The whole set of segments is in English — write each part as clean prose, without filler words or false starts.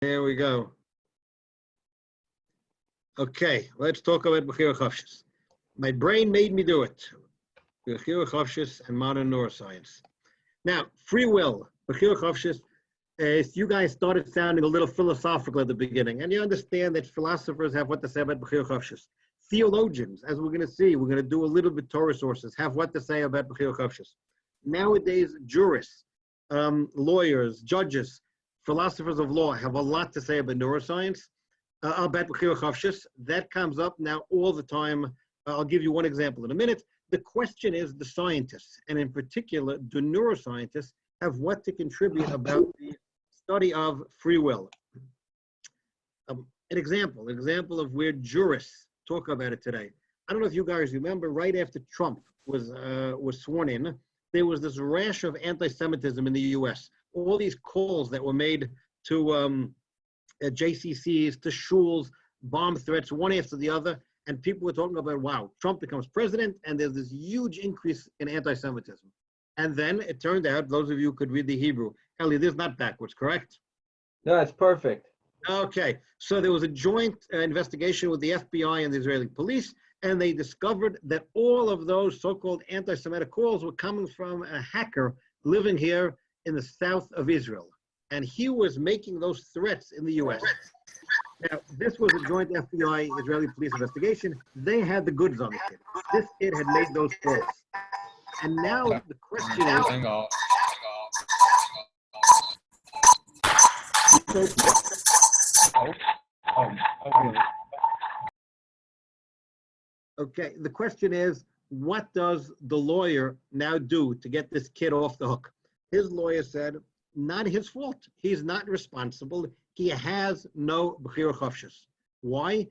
There we go. Okay, let's talk about Bechira Chofshit. My brain made me do it. Bechira Chofshit and modern neuroscience. Now, free will, Bechira Chofshit, you guys started sounding a little philosophical at the beginning, and you understand that philosophers have what to say about Bechira Chofshit. Theologians, as we're going to see, we're going to do a little bit Torah sources, have what to say about Bechira Chofshit. Nowadays, jurists, lawyers, judges, philosophers of law have a lot to say about neuroscience, about Bechira Chofshit. That comes up now all the time. I'll give you one example in a minute. The question is the scientists, and in particular, do neuroscientists have what to contribute about the study of free will? An example of where jurists talk about it today. I don't know if you guys remember, right after Trump was sworn in, there was this rash of anti-Semitism in the U.S. All these calls that were made to JCCs, to shuls, bomb threats, one after the other, and people were talking about, wow, Trump becomes president, and there's this huge increase in anti-Semitism. And then it turned out, those of you who could read the Hebrew, Ellie, this is not backwards, correct? No, it's perfect. Okay, so there was a joint investigation with the FBI and the Israeli police, and they discovered that all of those so-called anti-Semitic calls were coming from a hacker living here in the south of Israel. And he was making those threats in the US. Now, this was a joint FBI-Israeli police investigation. They had the goods on the kid. This kid had made those calls. And now the question is... Okay, the question is, what does the lawyer now do to get this kid off the hook? His lawyer said, not his fault. He's not responsible. He has no Bechira Chofshit. Why?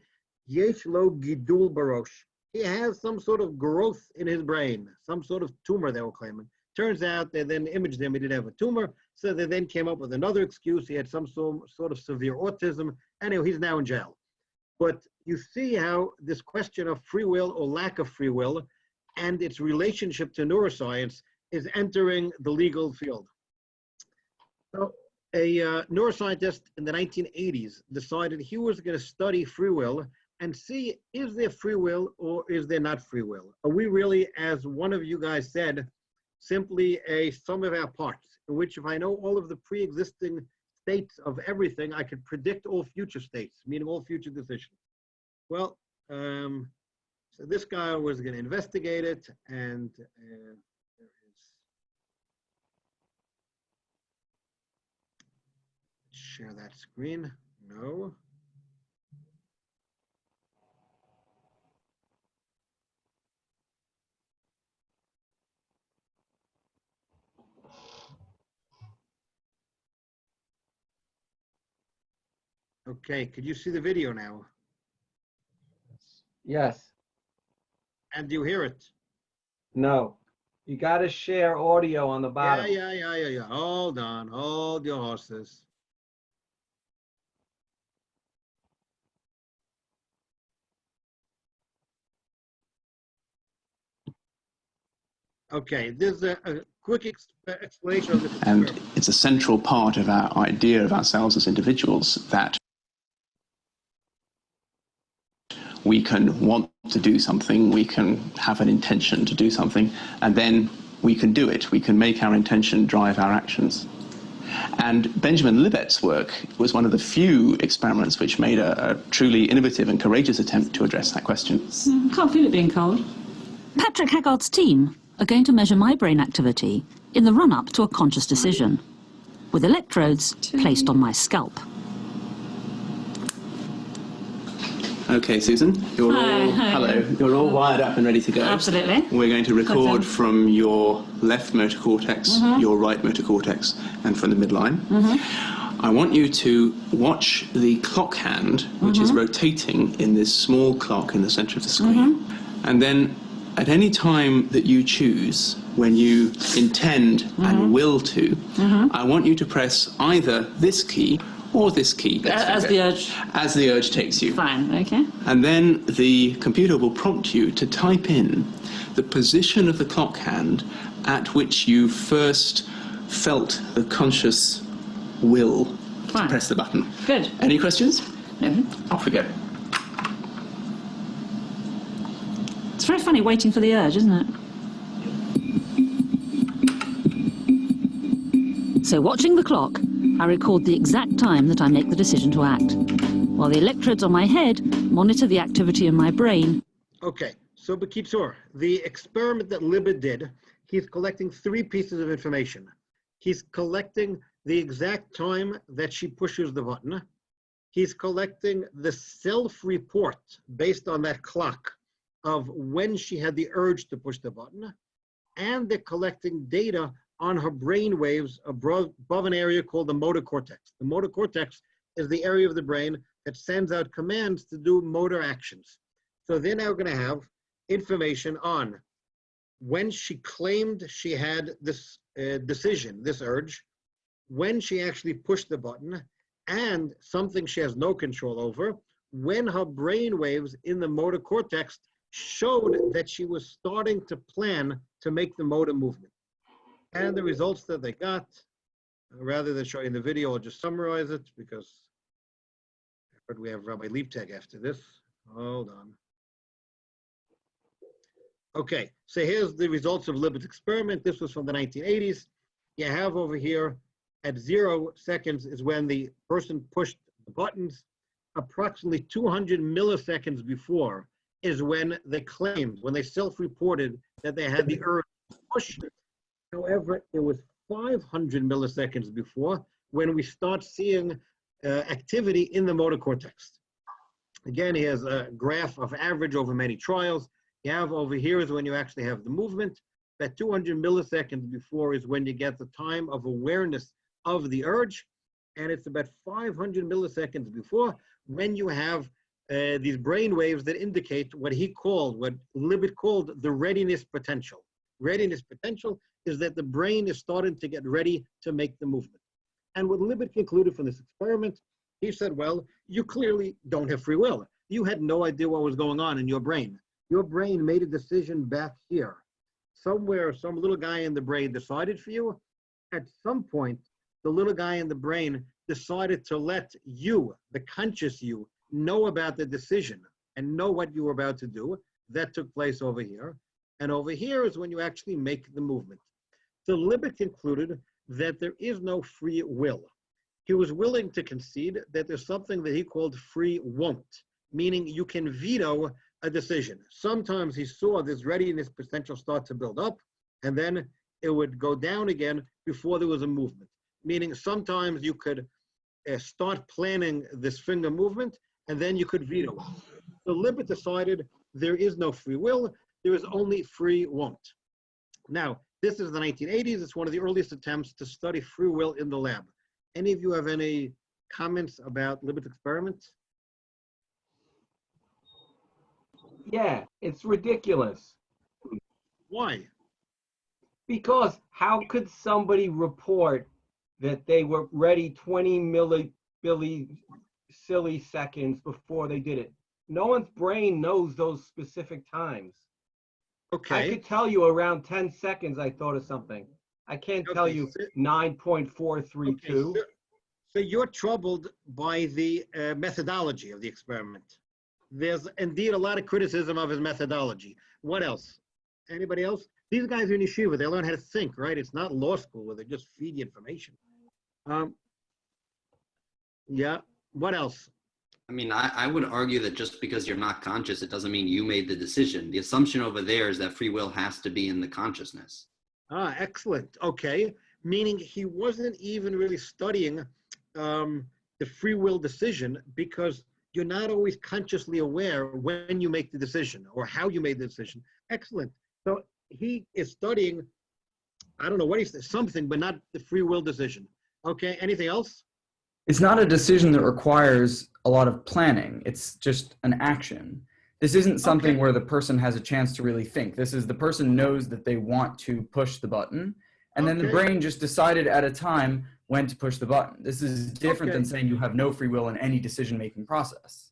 Yesh lo gidul barosh. He has some sort of growth in his brain, some sort of tumor they were claiming. Turns out they then imaged him, he didn't have a tumor, so they then came up with another excuse. He had some sort of severe autism. Anyway, he's now in jail. But you see how this question of free will or lack of free will and its relationship to neuroscience is entering the legal field. So a neuroscientist in the 1980s decided he was going to study free will and see, is there free will or is there not free will? Are we really, as one of you guys said, simply a sum of our parts, in which if I know all of the pre-existing states of everything, I could predict all future states, meaning all future decisions? Well, so this guy was going to investigate it, and there is, share that screen. No. Okay, could you see the video now? Yes. And do you hear it? No. You got to share audio on the bottom. Yeah. Hold on, hold your horses. Okay, there's a quick explanation of this. And it's a central part of our idea of ourselves as individuals that we can want to do something, we can have an intention to do something, and then we can do it. We can make our intention drive our actions. And Benjamin Libet's work was one of the few experiments which made a truly innovative and courageous attempt to address that question. Can't feel it being cold. Patrick Haggard's team are going to measure my brain activity in the run-up to a conscious decision, with electrodes placed on my scalp. Okay, Susan, you're you're all wired up and ready to go. Absolutely. We're going to record from your left motor cortex, your right motor cortex, and from the midline. I want you to watch the clock hand, which is rotating in this small clock in the center of the screen. And then at any time that you choose, when you intend and will to, I want you to press either this key or this key. As the urge? As the urge takes you. Fine, okay. And then the computer will prompt you to type in the position of the clock hand at which you first felt the conscious will Fine. press the button. Good. Any questions? No. Off we go. It's very funny waiting for the urge, isn't it? So watching the clock, I record the exact time that I make the decision to act, while the electrodes on my head monitor the activity in my brain. Okay, so Bechira, the experiment that Libet did, he's collecting 3 pieces of information. He's collecting the exact time that she pushes the button. He's collecting the self-report based on that clock of when she had the urge to push the button. And they're collecting data on her brain waves above an area called the motor cortex. The motor cortex is the area of the brain that sends out commands to do motor actions. So they're now going to have information on when she claimed she had this decision, this urge, when she actually pushed the button, and something she has no control over, when her brain waves in the motor cortex showed that she was starting to plan to make the motor movement. And the results that they got, rather than showing the video, I'll just summarize it because I heard we have Rabbi Liebtag after this. Hold on. Okay, so here's the results of Libet's experiment. This was from the 1980s. You have over here at 0 seconds is when the person pushed the buttons. Approximately 200 milliseconds before is when they claimed, when they self-reported that they had the urge to push. However, it was 500 milliseconds before when we start seeing activity in the motor cortex. Again, here's a graph of average over many trials. You have over here is when you actually have the movement. That 200 milliseconds before is when you get the time of awareness of the urge. And it's about 500 milliseconds before when you have these brain waves that indicate what Libet called the readiness potential. Readiness potential is that the brain is starting to get ready to make the movement. And what Libet concluded from this experiment, he said, well, you clearly don't have free will. You had no idea what was going on in your brain. Your brain made a decision back here. Somewhere, some little guy in the brain decided for you. At some point, the little guy in the brain decided to let you, the conscious you, know about the decision and know what you were about to do. That took place over here. And over here is when you actually make the movement. So Libet concluded that there is no free will. He was willing to concede that there's something that he called free won't, meaning you can veto a decision. Sometimes he saw this readiness potential start to build up, and then it would go down again before there was a movement. Meaning sometimes you could start planning this finger movement, and then you could veto it. So Libet decided there is no free will, there is only free won't. Now, this is the 1980s. It's one of the earliest attempts to study free will in the lab. Any of you have any comments about Libet's experiment? Yeah, it's ridiculous. Why? Because how could somebody report that they were ready 20 milliseconds before they did it? No one's brain knows those specific times. Okay. I could tell you around 10 seconds I thought of something. I can't tell you 9.432. Okay, so you're troubled by the methodology of the experiment. There's indeed a lot of criticism of his methodology. What else? Anybody else? These guys are in yeshiva. They learn how to think, right? It's not law school where they just feed you information. Yeah. What else? I mean, I would argue that just because you're not conscious, it doesn't mean you made the decision. The assumption over there is that free will has to be in the consciousness. Ah, excellent. Okay. Meaning he wasn't even really studying the free will decision because you're not always consciously aware when you make the decision or how you made the decision. Excellent. So he is studying, I don't know what he said, something, but not the free will decision. Okay. Anything else? It's not a decision that requires a lot of planning. It's just an action. This isn't something where the person has a chance to really think. This is the person knows that they want to push the button, and then the brain just decided at a time when to push the button. This is different than saying you have no free will in any decision-making process.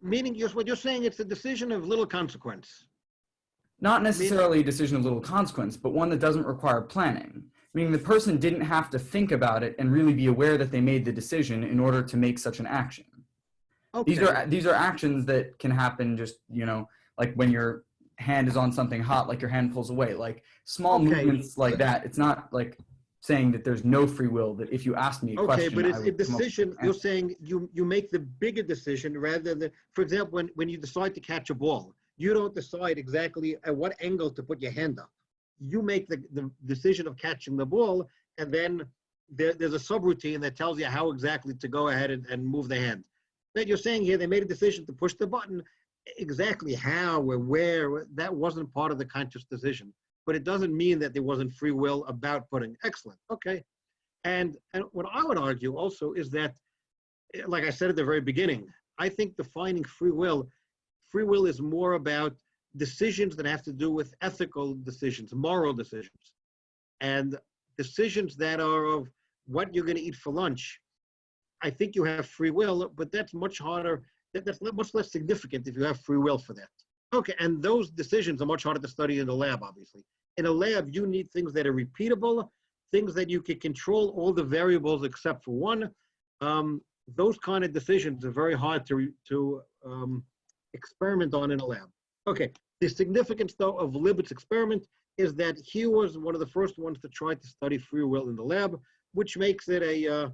Meaning what you're saying, it's a decision of little consequence. Not necessarily a decision of little consequence, but one that doesn't require planning. meaning the person didn't have to think about it and really be aware that they made the decision in order to make such an action. Okay. These are actions that can happen just, you know, like when your hand is on something hot, like your hand pulls away, like small movements like that. It's not like saying that there's no free will, that if you asked me a question, Okay, but it's I a would come up with decision. an You're answer. saying you make the bigger decision rather than, for example, when you decide to catch a ball, you don't decide exactly at what angle to put your hand up. You make the decision of catching the ball, and then there's a subroutine that tells you how exactly to go ahead and move the hand. That you're saying here, they made a decision to push the button. Exactly how or where, that wasn't part of the conscious decision. But it doesn't mean that there wasn't free will about putting. Excellent. Okay. And what I would argue also is that, like I said at the very beginning, I think defining free will is more about decisions that have to do with ethical decisions, moral decisions, and decisions that are of what you're going to eat for lunch. I think you have free will, but that's much harder. That's much less significant if you have free will for that. Okay, and those decisions are much harder to study in the lab, obviously. In a lab, you need things that are repeatable, things that you can control all the variables except for one. Those kind of decisions are very hard to experiment on in a lab. Okay, the significance, though, of Libet's experiment is that he was one of the first ones to try to study free will in the lab, which makes it a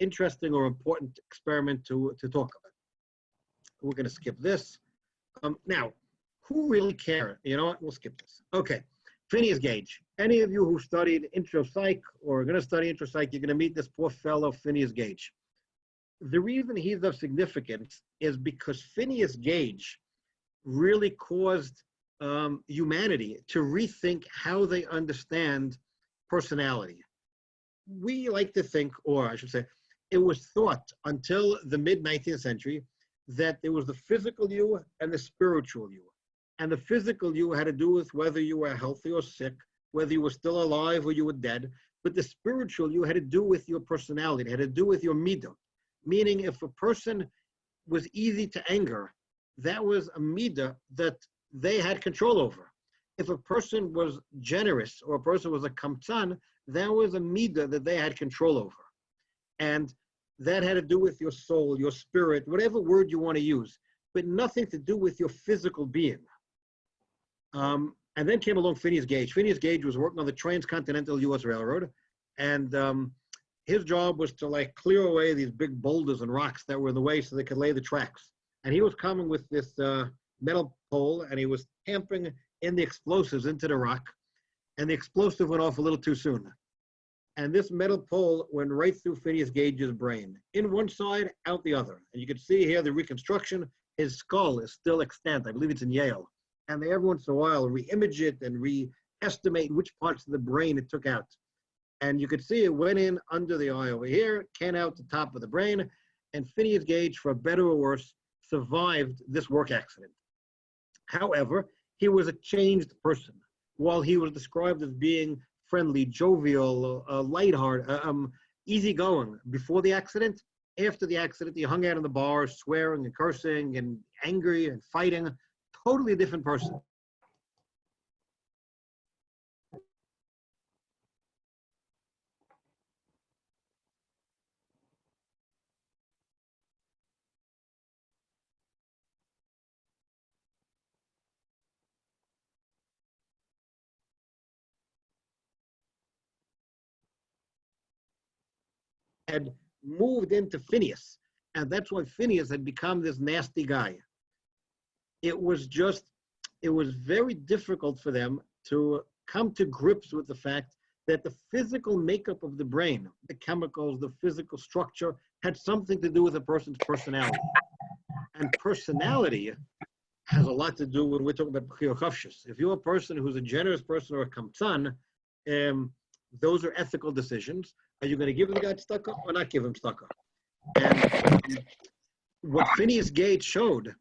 interesting or important experiment to talk about. We're going to skip this. Now, who really cares? You know what? We'll skip this. Okay, Phineas Gage. Any of you who studied intro psych or are going to study intro psych, you're going to meet this poor fellow, Phineas Gage. The reason he's of significance is because Phineas Gage really caused humanity to rethink how they understand personality. We like to think, or I should say, it was thought until the mid-19th century that there was the physical you and the spiritual you. And the physical you had to do with whether you were healthy or sick, whether you were still alive or you were dead. But the spiritual you had to do with your personality, it had to do with your midah. Meaning if a person was easy to anger, that was a midah that they had control over. If a person was generous or a person was a kamtzan, that was a midah that they had control over. And that had to do with your soul, your spirit, whatever word you want to use, but nothing to do with your physical being. And then came along Phineas Gage. Phineas Gage was working on the transcontinental U.S. Railroad, and his job was to like clear away these big boulders and rocks that were in the way so they could lay the tracks. And he was coming with this metal pole, and he was tamping in the explosives into the rock, and the explosive went off a little too soon. And this metal pole went right through Phineas Gage's brain, in one side, out the other. And you can see here the reconstruction. His skull is still extant. I believe it's in Yale. And they every once in a while re-image it and re-estimate which parts of the brain it took out. And you could see it went in under the eye over here, came out the top of the brain, and Phineas Gage, for better or worse, survived this work accident. However, he was a changed person. While he was described as being friendly, jovial, lighthearted, easygoing before the accident, after the accident, he hung out in the bars, swearing and cursing and angry and fighting. Totally different person. Had moved into Phineas, and that's why Phineas had become this nasty guy. It was very difficult for them to come to grips with the fact that the physical makeup of the brain, the chemicals, the physical structure, had something to do with a person's personality. And personality has a lot to do when we're talking about Bechira Chofshit. If you're a person who's a generous person or a kamtzan, those are ethical decisions. Are you going to give the guy tzedakah or not give him tzedakah? And what Phineas Gage showed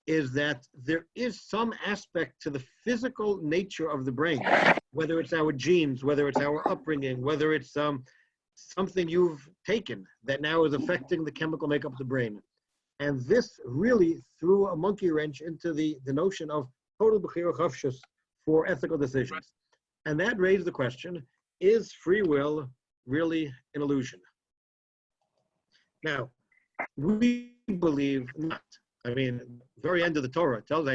is that there is some aspect to the physical nature of the brain, whether it's our genes, whether it's our upbringing, whether it's something you've taken that now is affecting the chemical makeup of the brain. And this really threw a monkey wrench into the notion of total Bechira Chofshit for ethical decisions. And that raised the question, is free will really an illusion? Now, we believe not. I mean, very end of the Torah it tells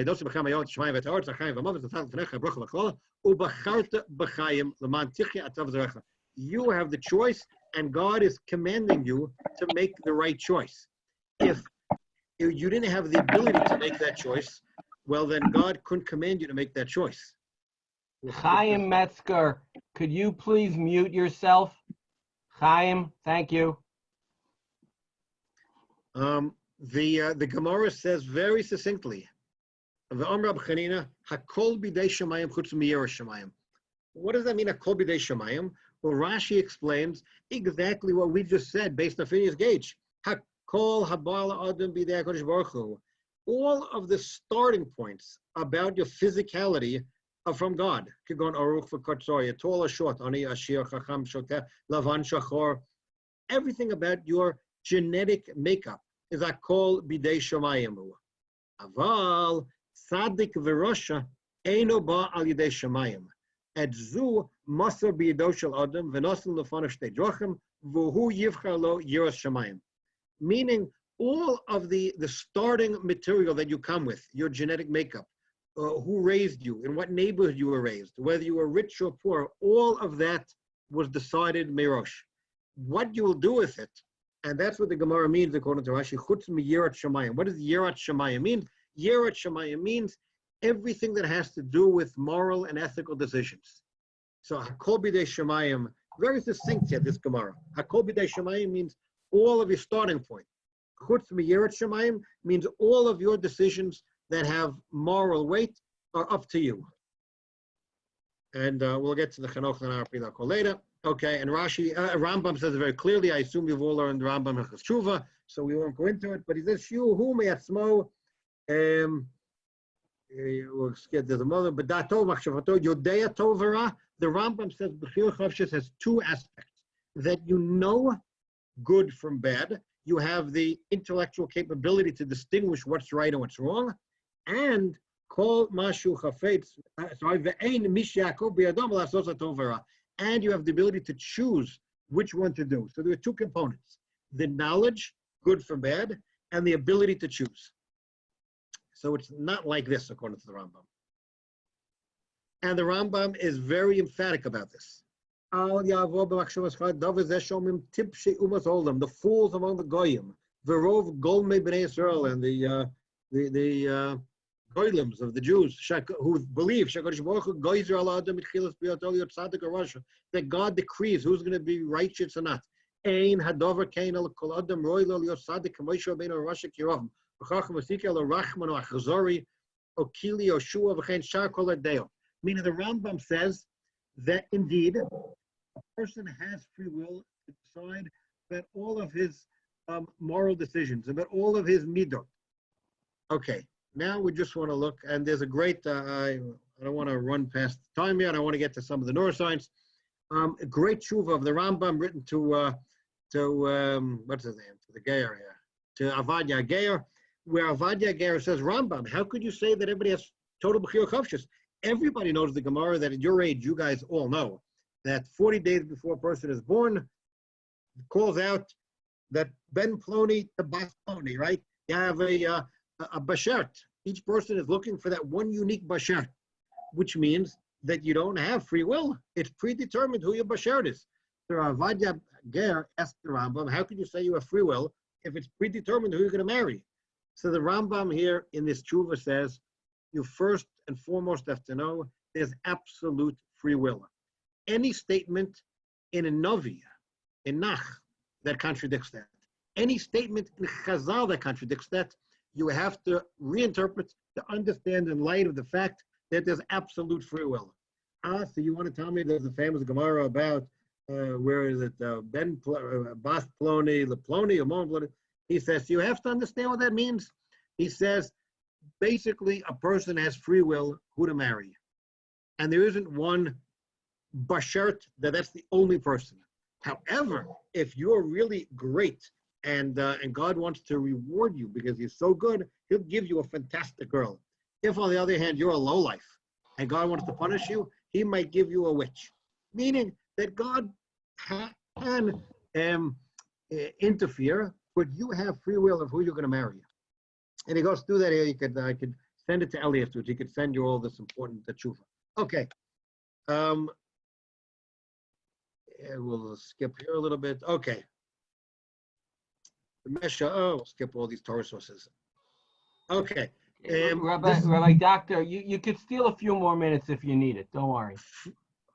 you have the choice, and God is commanding you to make the right choice. If you didn't have the ability to make that choice, well, then God couldn't command you to make that choice. Chaim Metzger, could you please mute yourself? Chaim, thank you. The Gemara says very succinctly, what does that mean, Hakol b'dei Shamayim? Well, Rashi explains exactly what we just said based on Phineas Gage. Hakol habala adam b'dei HaKadosh Baruch Hu. All of the starting points about your physicality are from God. Kigon aruch v'kartzor, tall or short, ani ashir chacham shoteh, lavan shachor. Everything about your genetic makeup is Hakol b'dei Shamayim. Aval tzaddik v'rosha eino ba al yidei Shamayim. At zu masar b'yido shel adam v'nosin lefanav shtei drachim v'hu yivchar lo yiras Shamayim. Meaning, all of the starting material that you come with, your genetic makeup, who raised you, in what neighborhood you were raised, whether you were rich or poor, all of that was decided merosh. What you will do with it, and that's what the Gemara means according to Rashi, chutz mi yirat shamayim. What does yirat shamayim mean? Yirat shamayim means everything that has to do with moral and ethical decisions. So hakol b'dei shamayim, very succinct here, this Gemara. Hakol b'dei shamayim means all of your starting point. Chutz mi yirat shamayim means all of your decisions that have moral weight are up to you. And we'll get to the Chanoch and Ar Pilakol later. Okay, and Rashi, Rambam says it very clearly. I assume you've all learned Rambam Hilchos Tshuva, so we won't go into it. But he says, "Shu hu me'atzmo." We'll get to the mother. But dato machshavato yodea tovara. The Rambam says Bechira Chofshit has two aspects: that you know good from bad, you have the intellectual capability to distinguish what's right and what's wrong, and call mashu chafetz. Sorry, ve'ein mishyakov biyadam la'asos tovara. And you have the ability to choose which one to do. So there are two components: the knowledge, good from bad, and the ability to choose. So it's not like this, according to the Rambam. And the Rambam is very emphatic about this. The fools among the goyim, v'rov golmei bnei Israel, and the goylims of the Jews who believe that God decrees who's going to be righteous or not. Ein hadover kain al kol adam roy lo liot tzaddik k'moshe Rabbeinu Rasha Kirovim v'chacham v'sikel rachman o achazori o kili o shua v'chein shar kol adeo. Meaning the Rambam says that indeed a person has free will to decide that all of his moral decisions, about all of his midot. Okay. Now we just want to look, and there's a great, I don't want to run past time yet, I want to get to some of the neuroscience. A great tshuva of the Rambam written to what's his name, to the Geir here, to Avadia Geir, where Avadia Geir says, Rambam, how could you say that everybody has total Bechira Chofshis? Everybody knows the Gemara that at your age, you guys all know, that 40 days before a person is born, calls out that Ben Ploni to Bas Ploni, right? You have a bashert. Each person is looking for that one unique bashert, which means that you don't have free will. It's predetermined who your bashert is. So Avadia Ger asked the Rambam, how can you say you have free will if it's predetermined who you're going to marry? So the Rambam here in this tshuva says, you first and foremost have to know there's absolute free will. Any statement in a Navi, in Nach, that contradicts that. Any statement in Chazal that contradicts that, you have to reinterpret to understand in light of the fact that there's absolute free will. So you want to tell me there's a famous Gemara about, where is it, Bas Ploni, Le Ploni, Amon Ploni. He says, you have to understand what that means. He says, basically, a person has free will who to marry. And there isn't one bashert that's the only person. However, if you're really great, and God wants to reward you because you're so good, he'll give you a fantastic girl. If, on the other hand, you're a lowlife and God wants to punish you, he might give you a witch. Meaning, that God can interfere, but you have free will of who you're going to marry. And he goes through that here. I could send it to Elliot, which he could send you all this important tshuva. Okay. We'll skip here a little bit. Okay. The Mesha, we'll skip all these Torah sources. Okay. Rabbi Doctor, you could steal a few more minutes if you need it. Don't worry.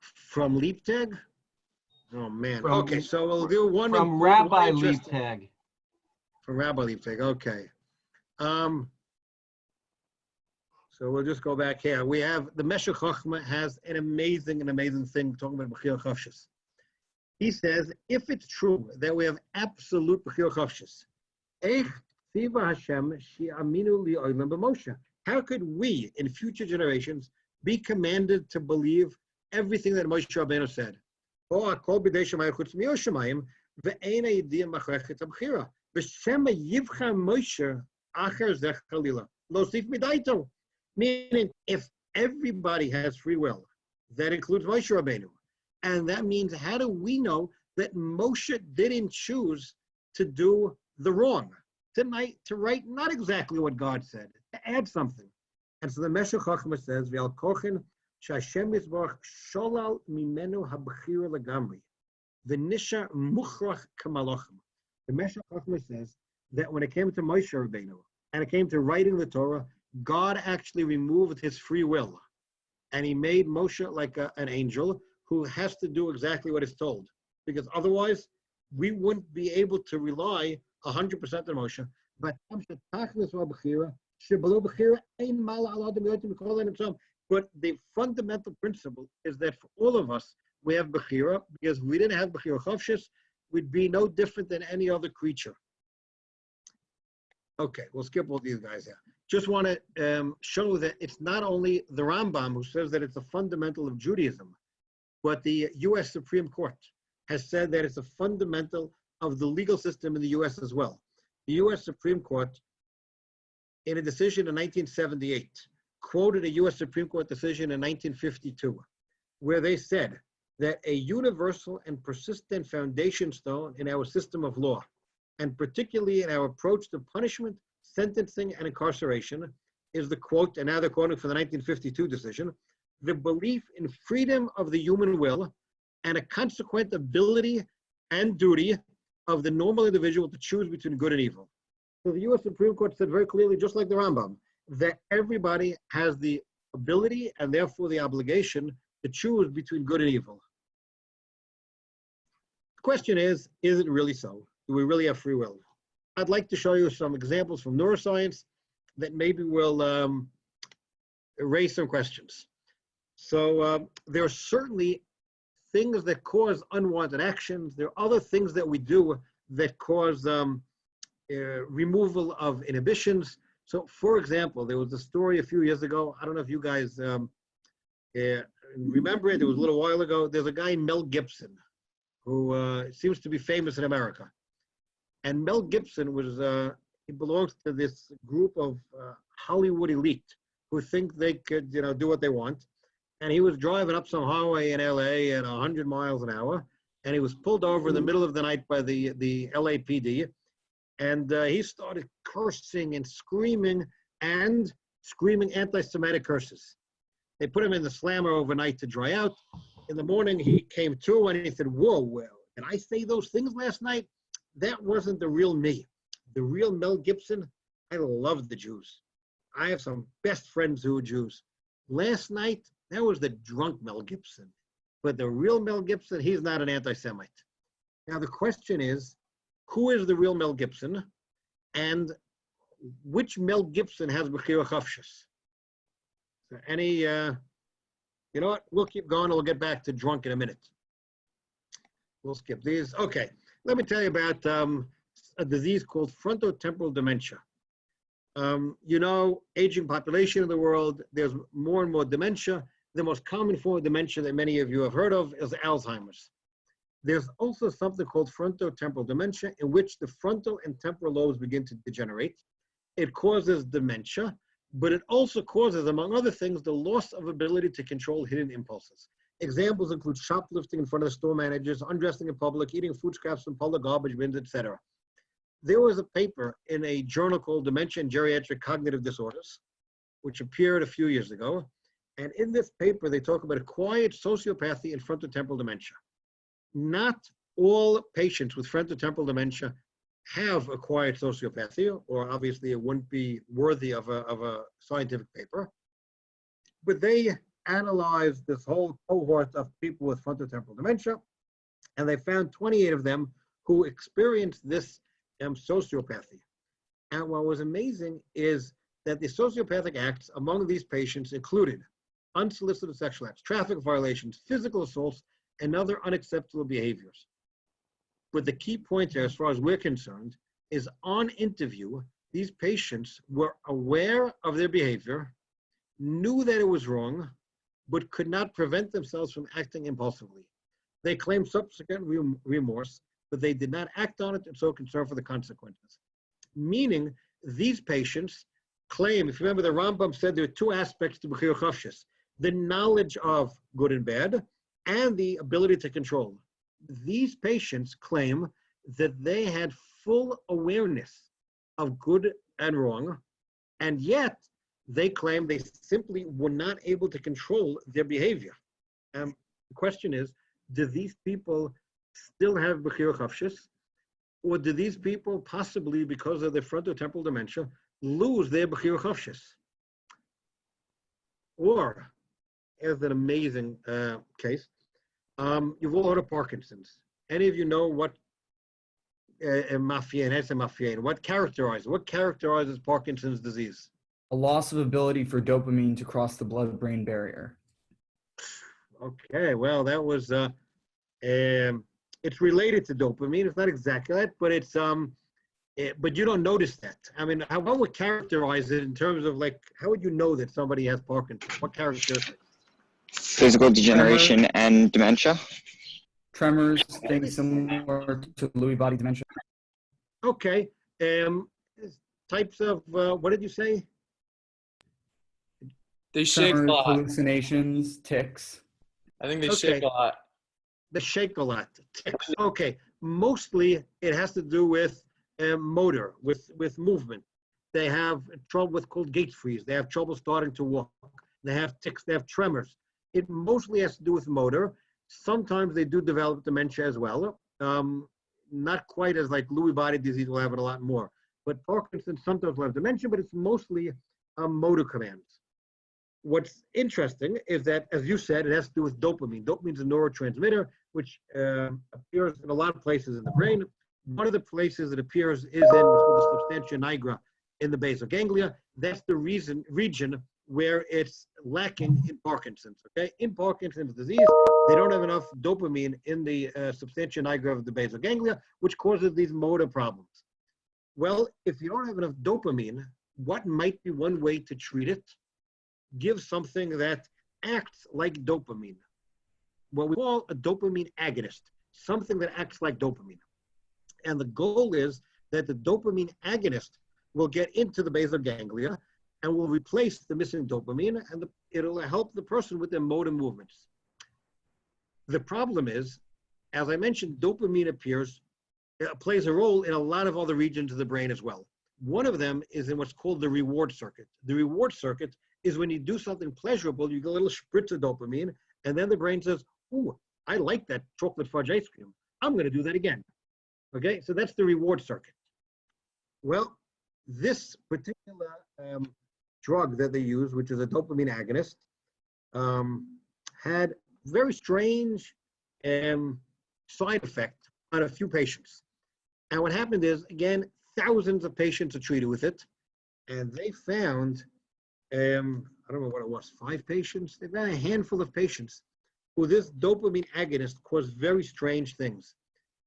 From Leaptag? Oh, man. Okay, so we'll do one. From Rabbi Leaptag. From Rabbi Leaptag, okay. So we'll just go back here. We have, the Meshech Chochmah has an amazing thing talking about Bechira Chofshit. He says, if it's true that we have absolute Bechira Chofshit, how could we, in future generations, be commanded to believe everything that Moshe Rabbeinu said? Meaning, if everybody has free will, that includes Moshe Rabbeinu. And that means, how do we know that Moshe didn't choose to do the wrong, to write not exactly what God said, to add something? And so the Meshech Chochmah says, "V'al kochen she'Hashem yisborach sholal mimenu habechira legamri, v'nisha muchrach kamalochem." The Meshech Chochmah says that when it came to Moshe Rabbeinu and it came to writing the Torah, God actually removed his free will, and he made Moshe like an angel who has to do exactly what is told, because otherwise we wouldn't be able to rely 100% on Moshe. But the fundamental principle is that for all of us, we have Bechira, because if we didn't have Bechira Chofshit, we'd be no different than any other creature. Okay, we'll skip all these guys here. Just want to show that it's not only the Rambam who says that it's a fundamental of Judaism, but the U.S. Supreme Court has said that it's a fundamental of the legal system in the U.S. as well. The U.S. Supreme Court, in a decision in 1978, quoted a U.S. Supreme Court decision in 1952, where they said that a universal and persistent foundation stone in our system of law, and particularly in our approach to punishment, sentencing, and incarceration, is the quote, and now they're quoting from the 1952 decision, the belief in freedom of the human will and a consequent ability and duty of the normal individual to choose between good and evil. So the U.S. Supreme Court said very clearly, just like the Rambam, that everybody has the ability and therefore the obligation to choose between good and evil. The question is it really so? Do we really have free will? I'd like to show you some examples from neuroscience that maybe will raise some questions. So there are certainly things that cause unwanted actions. There are other things that we do that cause removal of inhibitions. So, for example, there was a story a few years ago. I don't know if you guys remember it. It was a little while ago. There's a guy, Mel Gibson, who seems to be famous in America. And Mel Gibson was, he belongs to this group of Hollywood elite who think they could, do what they want. And he was driving up some highway in LA at 100 miles an hour. And he was pulled over in the middle of the night by the LAPD. And he started cursing and screaming anti-Semitic curses. They put him in the slammer overnight to dry out. In the morning, he came to and he said, "Whoa, well, did I say those things last night? That wasn't the real me. The real Mel Gibson, I love the Jews. I have some best friends who are Jews. Last night, that was the drunk Mel Gibson. But the real Mel Gibson, he's not an anti-Semite." Now, the question is, who is the real Mel Gibson? And which Mel Gibson has Bechira Chofshit? So any, you know what? We'll keep going. We'll get back to drunk in a minute. We'll skip these. Okay. Let me tell you about a disease called frontotemporal dementia. Aging population in the world, there's more and more dementia. The most common form of dementia that many of you have heard of is Alzheimer's. There's also something called frontotemporal dementia, in which the frontal and temporal lobes begin to degenerate. It causes dementia, but it also causes, among other things, the loss of ability to control hidden impulses. Examples include shoplifting in front of the store managers, undressing in public, eating food scraps from public garbage bins, etc. There was a paper in a journal called Dementia and Geriatric Cognitive Disorders, which appeared a few years ago. And in this paper, they talk about acquired sociopathy and frontotemporal dementia. Not all patients with frontotemporal dementia have acquired sociopathy, or obviously it wouldn't be worthy of a scientific paper. But they analyzed this whole cohort of people with frontotemporal dementia, and they found 28 of them who experienced this sociopathy. And what was amazing is that the sociopathic acts among these patients included unsolicited sexual acts, traffic violations, physical assaults, and other unacceptable behaviors. But the key point here, as far as we're concerned, is on interview, these patients were aware of their behavior, knew that it was wrong, but could not prevent themselves from acting impulsively. They claimed subsequent remorse, but they did not act on it and so concerned for the consequences. Meaning, these patients claim, if you remember, the Rambam said there are two aspects to Bechira Chofshit: the knowledge of good and bad, and the ability to control. These patients claim that they had full awareness of good and wrong, and yet they claim they simply were not able to control their behavior. The question is, do these people still have Bechira Chofshit, or do these people possibly, because of their frontotemporal dementia, lose their Bechira Chofshit? Or, as an amazing case, you've all heard of Parkinson's. Any of you know what what characterizes Parkinson's disease? A loss of ability for dopamine to cross the blood-brain barrier. Okay, well, that was, it's related to dopamine. It's not exactly that, but it's, but you don't notice that. I mean, how would characterize it in terms of like, how would you know that somebody has Parkinson's? What characteristics? Physical degeneration and dementia. Tremors, things similar to Lewy body dementia. Okay, types of, what did you say? They shake a Tremors, lot. hallucinations, tics. I think they Okay. shake a lot. They shake a lot. Tics. Okay, mostly it has to do with motor, with movement. They have trouble with called gait freeze. They have trouble starting to walk. They have tics. They have tremors. It mostly has to do with motor. Sometimes they do develop dementia as well. Not quite as like Lewy body disease will have it a lot more. But Parkinson's sometimes will have dementia, but it's mostly motor commands. What's interesting is that, as you said, it has to do with dopamine. Dopamine is a neurotransmitter, which appears in a lot of places in the brain. One of the places it appears is in what's called the substantia nigra in the basal ganglia. That's the region where it's lacking in Parkinson's. Okay, in Parkinson's disease, they don't have enough dopamine in the substantia nigra of the basal ganglia, which causes these motor problems. Well, if you don't have enough dopamine, what might be one way to treat it? Give something that acts like dopamine, what we call a dopamine agonist, something that acts like dopamine. And the goal is that the dopamine agonist will get into the basal ganglia and will replace the missing dopamine, and it'll help the person with their motor movements. The problem is, as I mentioned, dopamine plays a role in a lot of other regions of the brain as well. One of them is in what's called the reward circuit. The reward circuit is when you do something pleasurable, you get a little spritz of dopamine, and then the brain says, ooh, I like that chocolate fudge ice cream. I'm going to do that again. Okay, so that's the reward circuit. Well, this particular drug that they use, which is a dopamine agonist, had very strange side effect on a few patients. And what happened is, again, thousands of patients are treated with it, and they found, I don't know what it was, 5 patients? They found a handful of patients who this dopamine agonist caused very strange things.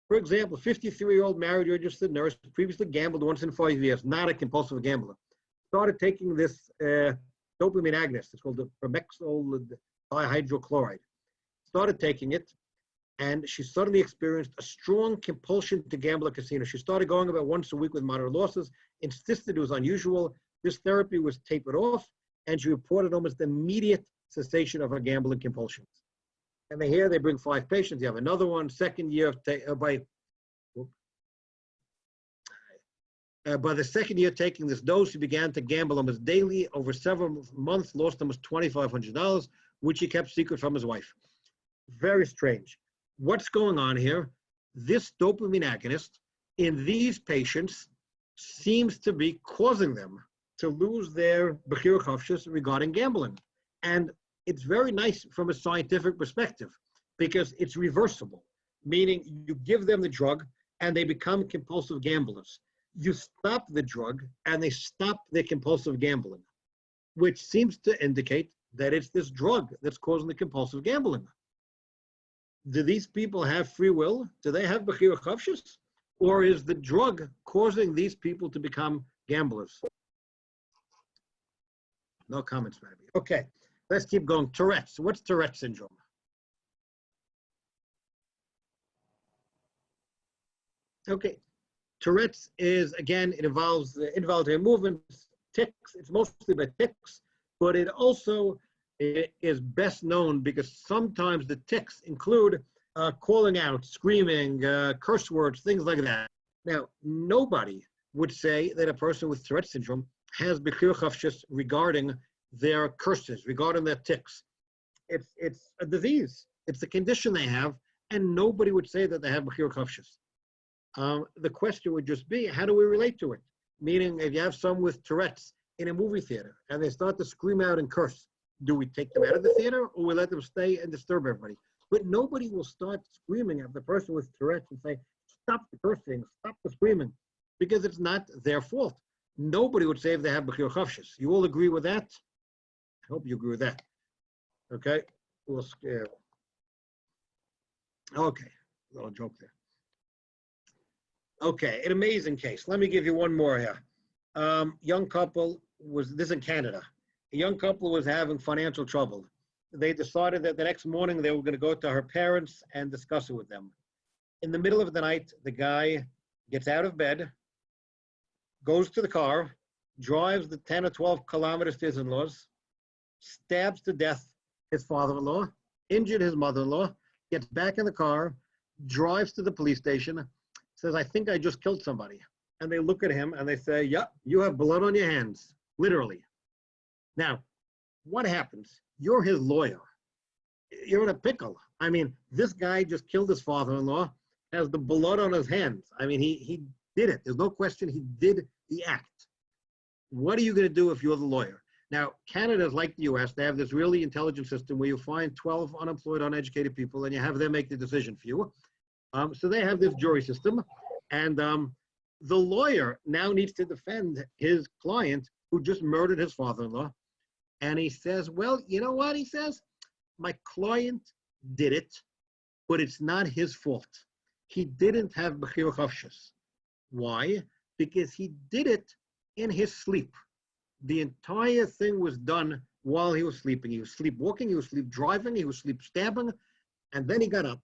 For example, 53-year-old married registered nurse, previously gambled once in 5 years, not a compulsive gambler, started taking this dopamine agonist. It's called the fromexyl dihydrochloride. Started taking it, and she suddenly experienced a strong compulsion to gamble at casino. She started going about once a week with moderate losses, insisted it was unusual. This therapy was tapered off, and she reported almost immediate cessation of her gambling compulsions. And here they bring 5 patients. You have another one, second year by the second year taking this dose, he began to gamble almost daily. Over several months, lost almost $2,500, which he kept secret from his wife. Very strange. What's going on here? This dopamine agonist in these patients seems to be causing them to lose their Bechira Chofshit regarding gambling. And it's very nice from a scientific perspective because it's reversible, meaning you give them the drug and they become compulsive gamblers. You stop the drug and they stop their compulsive gambling, which seems to indicate that it's this drug that's causing the compulsive gambling. Do these people have free will? Do they have Bechira Chofshit? Or is the drug causing these people to become gamblers? No comments, maybe. Okay, let's keep going. Tourette's. What's Tourette's syndrome? Okay, Tourette's is, again, it involves involuntary movements, tics. It's mostly about tics, but it also is best known because sometimes the tics include calling out, screaming, curse words, things like that. Now, nobody would say that a person with Tourette's syndrome has Bechira Chofshit regarding their curses, regarding their tics. It's a disease. It's a condition they have, and nobody would say that they have Bechira Chofshit. The question would just be, how do we relate to it? Meaning, if you have someone with Tourette's in a movie theater and they start to scream out and curse, do we take them out of the theater or we let them stay and disturb everybody? But nobody will start screaming at the person with Tourette's and say, stop the cursing, stop the screaming, because it's not their fault. Nobody would say if they have Bechira Chofshit. You all agree with that? I hope you agree with that. Okay? We'll scale. Okay, a little joke there. Okay, an amazing case. Let me give you one more here. Young couple this in Canada. A young couple was having financial trouble. They decided that the next morning they were going to go to her parents and discuss it with them. In the middle of the night, the guy gets out of bed, goes to the car, drives the 10 or 12 kilometers to his in-laws, stabs to death his father-in-law, injured his mother-in-law, gets back in the car, drives to the police station, says, I think I just killed somebody. And they look at him and they say, yep, you have blood on your hands, literally. Now, what happens? You're his lawyer. You're in a pickle. I mean, this guy just killed his father-in-law, has the blood on his hands. I mean, he did it. There's no question he did the act. What are you going to do if you're the lawyer? Now, Canada is like the US. They have this really intelligent system where you find 12 unemployed, uneducated people and you have them make the decision for you. So they have this jury system. And the lawyer now needs to defend his client who just murdered his father-in-law. And he says, well, you know what? He says, my client did it, but it's not his fault. He didn't have Bechira Chofshit. Why? Because he did it in his sleep. The entire thing was done while he was sleeping. He was sleepwalking, he was sleep driving, he was sleep stabbing, and then he got up.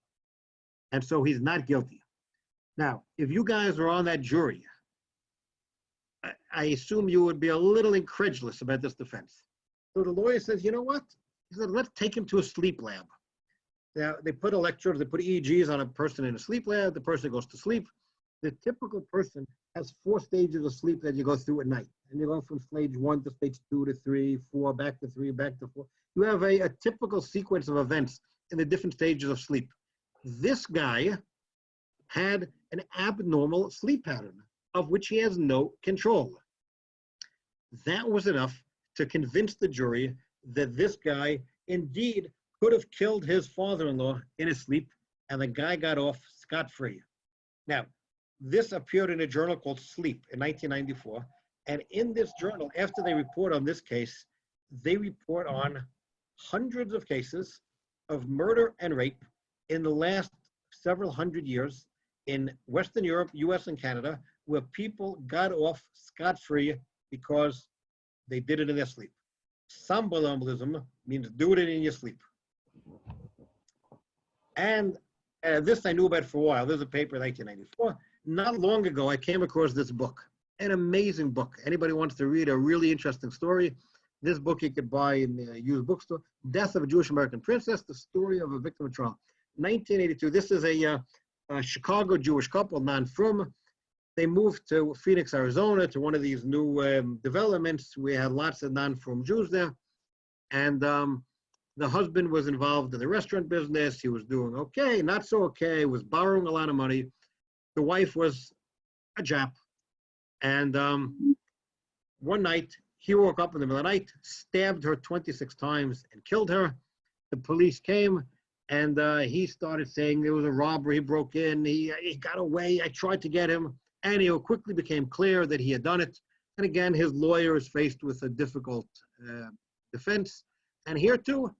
And so he's not guilty. Now, if you guys are on that jury, I assume you would be a little incredulous about this defense. So the lawyer says, you know what? He said, let's take him to a sleep lab. Now, they put electrodes, they put EEGs on a person in a sleep lab. The person goes to sleep. The typical person has 4 stages of sleep that you go through at night. And you go from stage 1 to stage 2 to 3, 4, back to 3, back to 4. You have a typical sequence of events in the different stages of sleep. This guy had an abnormal sleep pattern of which he has no control. That was enough to convince the jury that this guy indeed could have killed his father-in-law in his sleep, and the guy got off scot-free. Now, this appeared in a journal called Sleep in 1994, and in this journal, after they report on this case, they report on hundreds of cases of murder and rape in the last several hundred years in Western Europe, US, and Canada, where people got off scot-free because they did it in their sleep. Somnambulism means do it in your sleep. And this I knew about for a while. There's a paper in 1994. Not long ago, I came across this book, an amazing book. Anybody wants to read a really interesting story, This book you could buy in the used bookstore. Death of a Jewish American Princess, the story of a victim of trial. 1982. This is a Chicago Jewish couple, non-frum. They moved to Phoenix, Arizona, to one of these new developments. We had lots of non-frum Jews there. And the husband was involved in the restaurant business. He was doing okay, not so okay, was borrowing a lot of money. The wife was a Jap. And one night, he woke up in the middle of the night, stabbed her 26 times and killed her. The police came and he started saying there was a robbery, he broke in, he got away, I tried to get him. And it quickly became clear that he had done it. And again, his lawyer is faced with a difficult defense. And here too,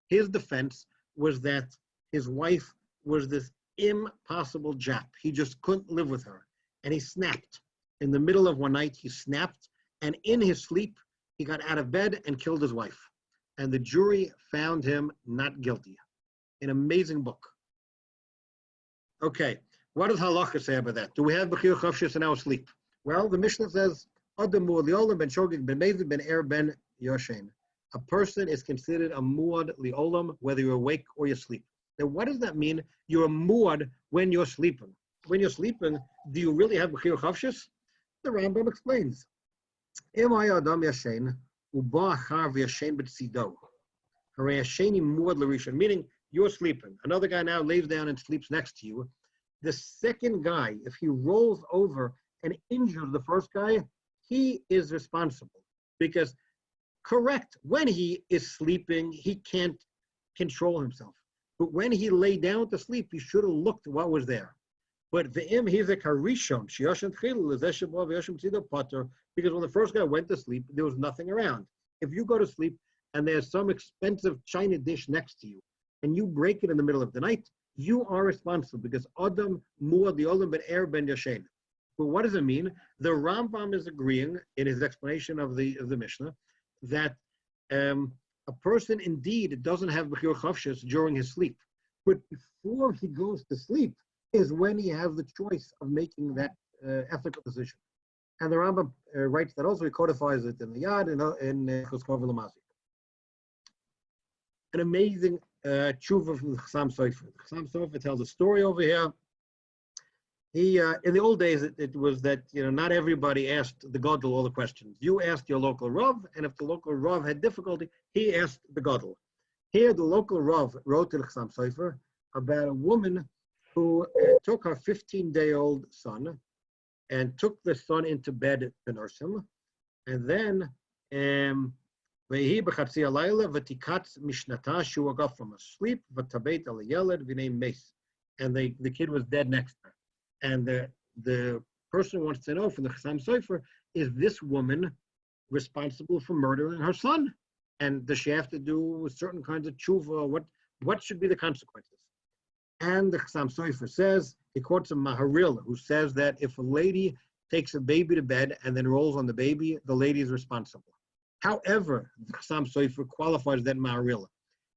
his defense was that his wife was this impossible Jap. He just couldn't live with her. And he snapped. In the middle of one night, he snapped. And in his sleep, he got out of bed and killed his wife. And the jury found him not guilty. An amazing book. Okay, what does halacha say about that? Do we have Bechira Chofshit in our sleep? Well, the Mishnah says, Adam muad liolam ben shogeg ben mezid ben er ben yoshen. A person is considered a muad liolam, whether you're awake or you sleep. Now, what does that mean? You're a muad when you're sleeping. When you're sleeping, do you really have Bechira Chofshit? The Rambam explains. Im haya adam yashen, uba achar v'yashen b'tzido. Harei yasheni muad l'rishon, meaning you're sleeping. Another guy now lays down and sleeps next to you. The second guy, if he rolls over and injures the first guy, he is responsible. Because, correct, when he is sleeping, he can't control himself. But when he lay down to sleep, he should have looked what was there. But v'im he's a karishon, sheyoshen tchil, l'zeh v'yoshem tzido potter, because when the first guy went to sleep, there was nothing around. If you go to sleep and there's some expensive china dish next to you, and you break it in the middle of the night, you are responsible because Adam muad liolam ben er ben yashen. But what does it mean? The Rambam is agreeing in his explanation of the Mishnah that a person indeed doesn't have Bechira Chofshit during his sleep, but before he goes to sleep is when he has the choice of making that ethical decision. And the Rambam writes that also, he codifies it in the Yad in Cheskov Lamazik. An amazing tshuva from the Chassam Sofer. The Chassam Sofer tells a story over here. He, in the old days, it was that, not everybody asked the Gadol all the questions. You asked your local Rav, and if the local Rav had difficulty, he asked the Gadol. Here, the local Rav wrote to the Chassam Sofer about a woman who took her 15-day-old son and took the son into bed to nurse him, and then Vehi b'chatzi alayla v'tikatz mishnata, she woke up from a sleep, v'tabeit al yeled v'nei meis, and the kid was dead next to her. And the person wants to know from the Chassam Sofer, is this woman responsible for murdering her son? And does she have to do certain kinds of tshuva? What should be the consequences? And the Chassam Sofer says, he quotes a Maharil who says that if a lady takes a baby to bed and then rolls on the baby, the lady is responsible. However, the Chassam Sofer qualifies that Maharil.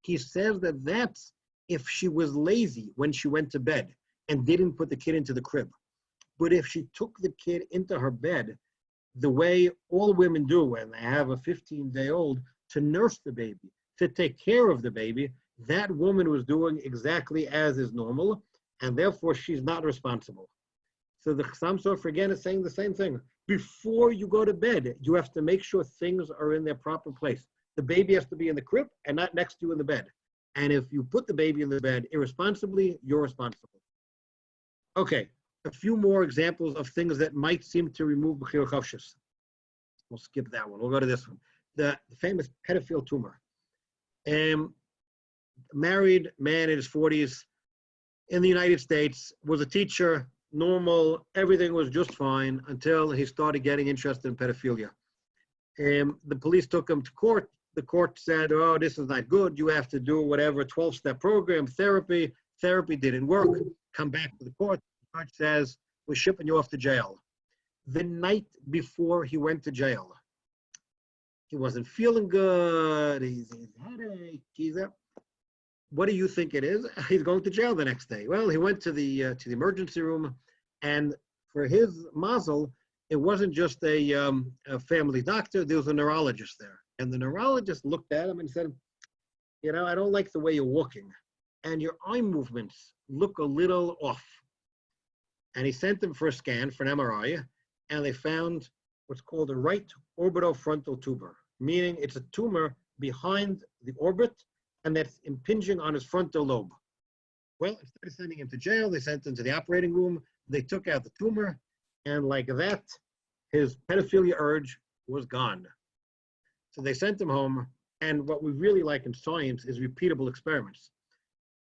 He says that that's if she was lazy when she went to bed and didn't put the kid into the crib. But if she took the kid into her bed, the way all women do when they have a 15-day-old, to nurse the baby, to take care of the baby, that woman was doing exactly as is normal, and therefore she's not responsible. So the Chassam Sofer again is saying the same thing. Before you go to bed, you have to make sure things are in their proper place. The baby has to be in the crib and not next to you in the bed. And if you put the baby in the bed irresponsibly, you're responsible. Okay, a few more examples of things that might seem to remove Bechira Chofshit. We'll skip that one. We'll go to this one. The famous pedophile tumor. Married man in his 40s in the United States, was a teacher, normal, everything was just fine until he started getting interested in pedophilia. The police took him to court. The court said, oh, this is not good. You have to do whatever 12-step program, therapy. Therapy didn't work. Come back to the court. The judge says, we're shipping you off to jail. The night before he went to jail, he wasn't feeling good. He's headache. What do you think it is? He's going to jail the next day. Well, he went to the emergency room, and for his mazel, it wasn't just a family doctor. There was a neurologist there, And the neurologist looked at him and said, you know, I don't like the way you're walking, and your eye movements look a little off. And he sent him for a scan, for an MRI, and they found what's called a right orbitofrontal tumor, meaning it's a tumor behind the orbit, and that's impinging on his frontal lobe. Well, instead of sending him to jail, they sent him to the operating room. They took out the tumor, and like that, his pedophilia urge was gone. So they sent him home, and what we really like in science is repeatable experiments.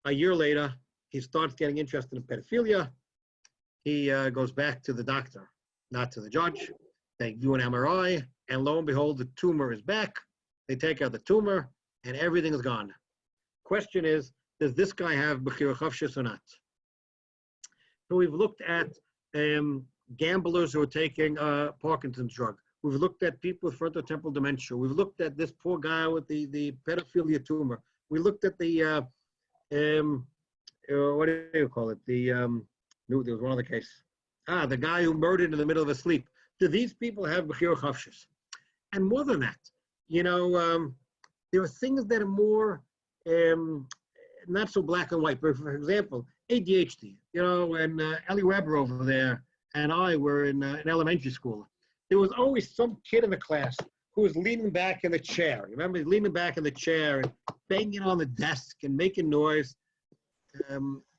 A year later, he starts getting interested in pedophilia. He goes back to the doctor, not to the judge. They do an MRI, and lo and behold, the tumor is back. They take out the tumor, and everything is gone. Question is, does this guy have Bechira Chofshit or not? So we've looked at gamblers who are taking Parkinson's drug. We've looked at people with frontotemporal dementia. We've looked at this poor guy with the pedophilia tumor. We looked at the, what do you call it? There was one other case. The guy who murdered in the middle of his sleep. Do these people have Bechira Chofshit? And more than that, you know, there are things that are more not so black and white. But for example, ADHD. You know, when Ellie Weber over there and I were in elementary school, there was always some kid in the class who was leaning back in the chair. You remember, leaning back in the chair and banging on the desk and making noise.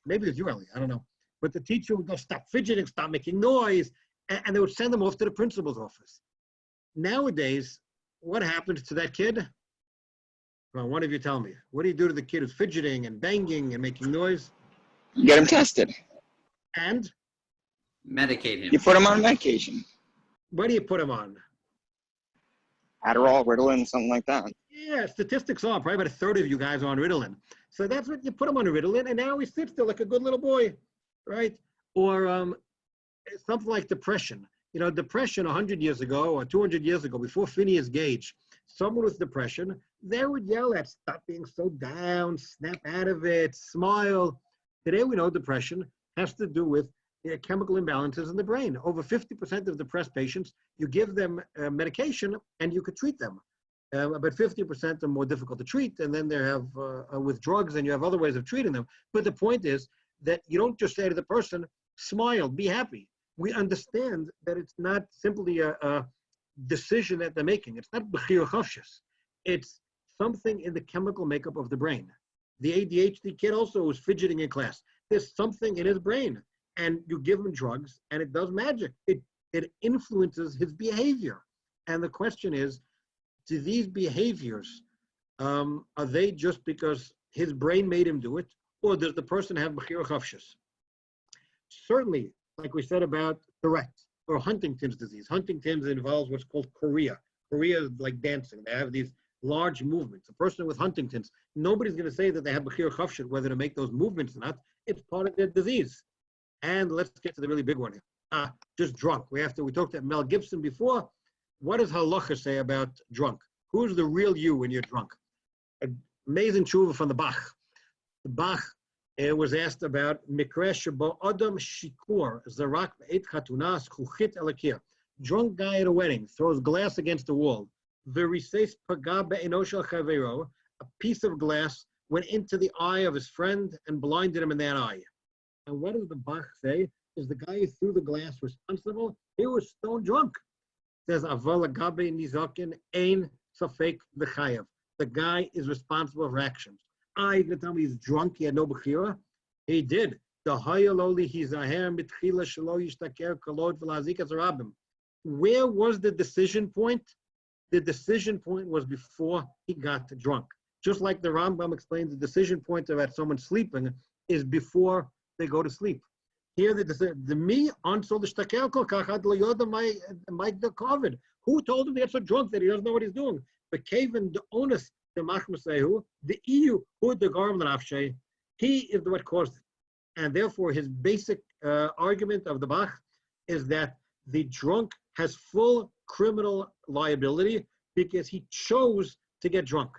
Maybe it was you, Ellie, I don't know. But the teacher would go, stop fidgeting, stop making noise, and they would send them off to the principal's office. Nowadays, what happens to that kid? Well, one of you tell me. What do you do to the kid who's fidgeting and banging and making noise? You get him tested. And? Medicate him. You put him on medication. What do you put him on? Adderall, Ritalin, something like that. Yeah, statistics are probably about a third of you guys are on Ritalin. So that's what you put him on Ritalin, and now he sits there like a good little boy, right? Or something like depression. You know, depression 100 years ago or 200 years ago, before Phineas Gage, someone with depression, they would yell at, stop being so down, snap out of it, smile. Today we know depression has to do with chemical imbalances in the brain. Over 50% of depressed patients, you give them medication and you could treat them. But 50% are more difficult to treat, and then they have with drugs, and you have other ways of treating them. But the point is that you don't just say to the person, smile, be happy. We understand that it's not simply a decision that they're making. It's not Bechira Chofshit. It's something in the chemical makeup of the brain. The ADHD kid also was fidgeting in class. There's something in his brain, and you give him drugs, and it does magic. It influences his behavior. And the question is, do these behaviors, are they just because his brain made him do it, or does the person have Bechira Chofshit? Certainly, like we said about Tourette's or Huntington's disease. Huntington's involves what's called chorea. Chorea is like dancing. They have these large movements. A person with Huntington's, nobody's going to say that they have Bechira Chofshit, whether to make those movements or not. It's part of their disease. And let's get to the really big one here. Just drunk. We talked to Mel Gibson before. What does halacha say about drunk? Who's the real you when you're drunk? Amazing tshuva from the Bach. The Bach was asked about mikra shebo adam shikur zarak be'et chatunas chofshit elakir. Drunk guy at a wedding throws glass against the wall. V'riseis paga be'eno shel chavero. A piece of glass went into the eye of his friend and blinded him in that eye. And what does the Bach say? Is the guy who threw the glass responsible? He was stone drunk. Says aval gabe nizakin ein safek v'chayav. The guy is responsible for actions. You're gonna tell me he's drunk, he had no Bechira? He did. The hayaloli hizaher mitchila shelo yishtaker kolod v'lazikas rabim. Where was the decision point? The decision point was before he got drunk. Just like the Rambam explains, the decision point about someone sleeping is before they go to sleep. Here, the me answer the shtaker kol kachad leyoda my COVID. Who told him to get so drunk that he doesn't know what he's doing? But Kaven the onus the machmasehu the EU who the garm nafshay. He is the what caused it, and therefore his basic argument of the Bach is that the drunk has full criminal liability because he chose to get drunk.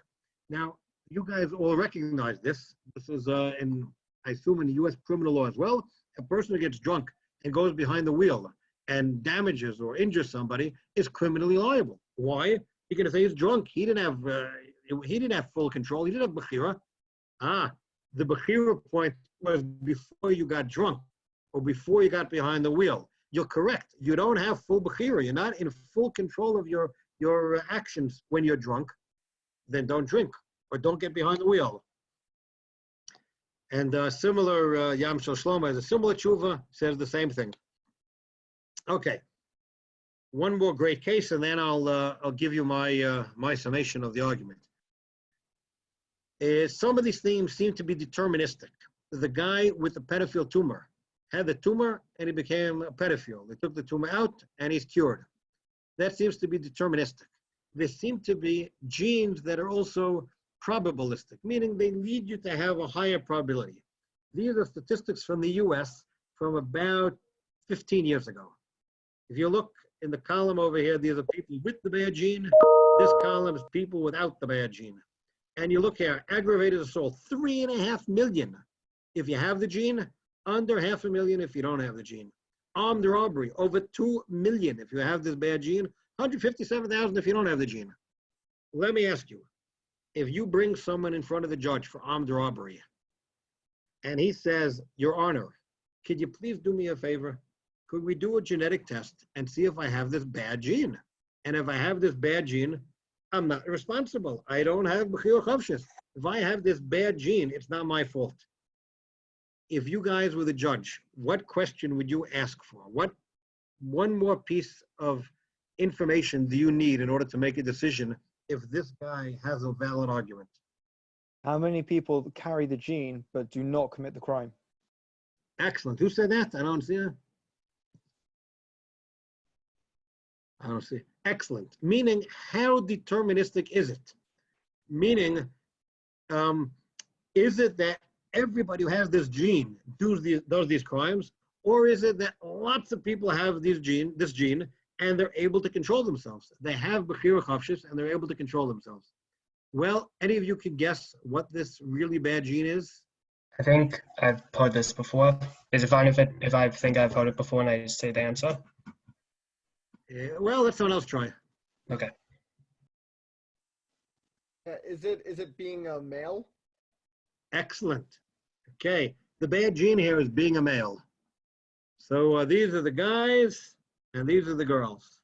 Now, you guys all recognize this. This is I assume in the U.S. criminal law as well. A person who gets drunk and goes behind the wheel and damages or injures somebody is criminally liable. Why? You're going to say he's drunk. He didn't have full control. He didn't have Bechira. The Bechira point was before you got drunk or before you got behind the wheel. You're correct. You don't have full Bechira. You're not in full control of your actions when you're drunk. Then don't drink or don't get behind the wheel. And similar, Yam Shel Shlomo has a similar tshuva, says the same thing. Okay, one more great case, and then I'll give you my summation of the argument. Some of these themes seem to be deterministic. The guy with the pedophile tumor had the tumor, and he became a pedophile. They took the tumor out, and he's cured. That seems to be deterministic. There seem to be genes that are also probabilistic, meaning they lead you to have a higher probability. These are statistics from the US from about 15 years ago. If you look in the column over here, these are people with the bad gene. This column is people without the bad gene. And you look here, aggravated assault, 3.5 million if you have the gene, under 500,000 if you don't have the gene. Armed robbery, over 2 million if you have this bad gene, 157,000 if you don't have the gene. Let me ask you, if you bring someone in front of the judge for armed robbery, and he says, Your Honor, could you please do me a favor? Could we do a genetic test and see if I have this bad gene? And if I have this bad gene, I'm not responsible. I don't have Bechira Chofshit. If I have this bad gene, it's not my fault. If you guys were the judge, what question would you ask for? What one more piece of information do you need in order to make a decision if this guy has a valid argument? How many people carry the gene but do not commit the crime? Excellent. Who said that? I don't see it. I don't see. Excellent. Meaning, how deterministic is it? Meaning, is it that everybody who has this gene does these crimes, or is it that lots of people have this gene, and they're able to control themselves? They have Bechira Chofshit, and they're able to control themselves. Well, any of you could guess what this really bad gene is? I think I've heard this before. Is it fine if I think I've heard it before and I just say the answer? Well, let someone else try. Okay. Is it being a male? Excellent. Okay, the bad gene here is being a male. So these are the guys, and these are the girls.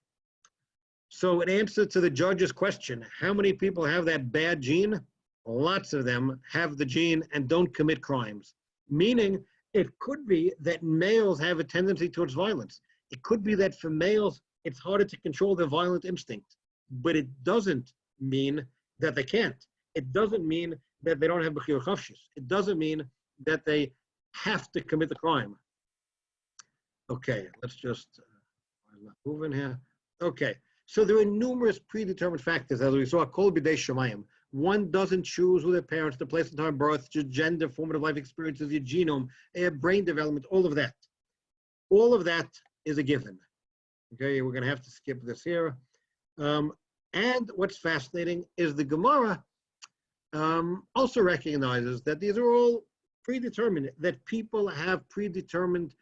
So in answer to the judge's question, how many people have that bad gene? Lots of them have the gene and don't commit crimes. Meaning, it could be that males have a tendency towards violence. It could be that for males, it's harder to control their violent instinct. But it doesn't mean that they can't. It doesn't mean that they don't have Bechira Chofshit. It doesn't mean that they have to commit the crime. Okay, let's just move in here. Okay, so there are numerous predetermined factors, as we saw, Kol B'dei Shemayim. One doesn't choose who their parents, the place and time of birth, your gender, formative life experiences, your genome, brain development, all of that. All of that is a given. Okay, we're going to have to skip this here. And what's fascinating is the Gemara also recognizes that these are all predetermined, that people have predetermined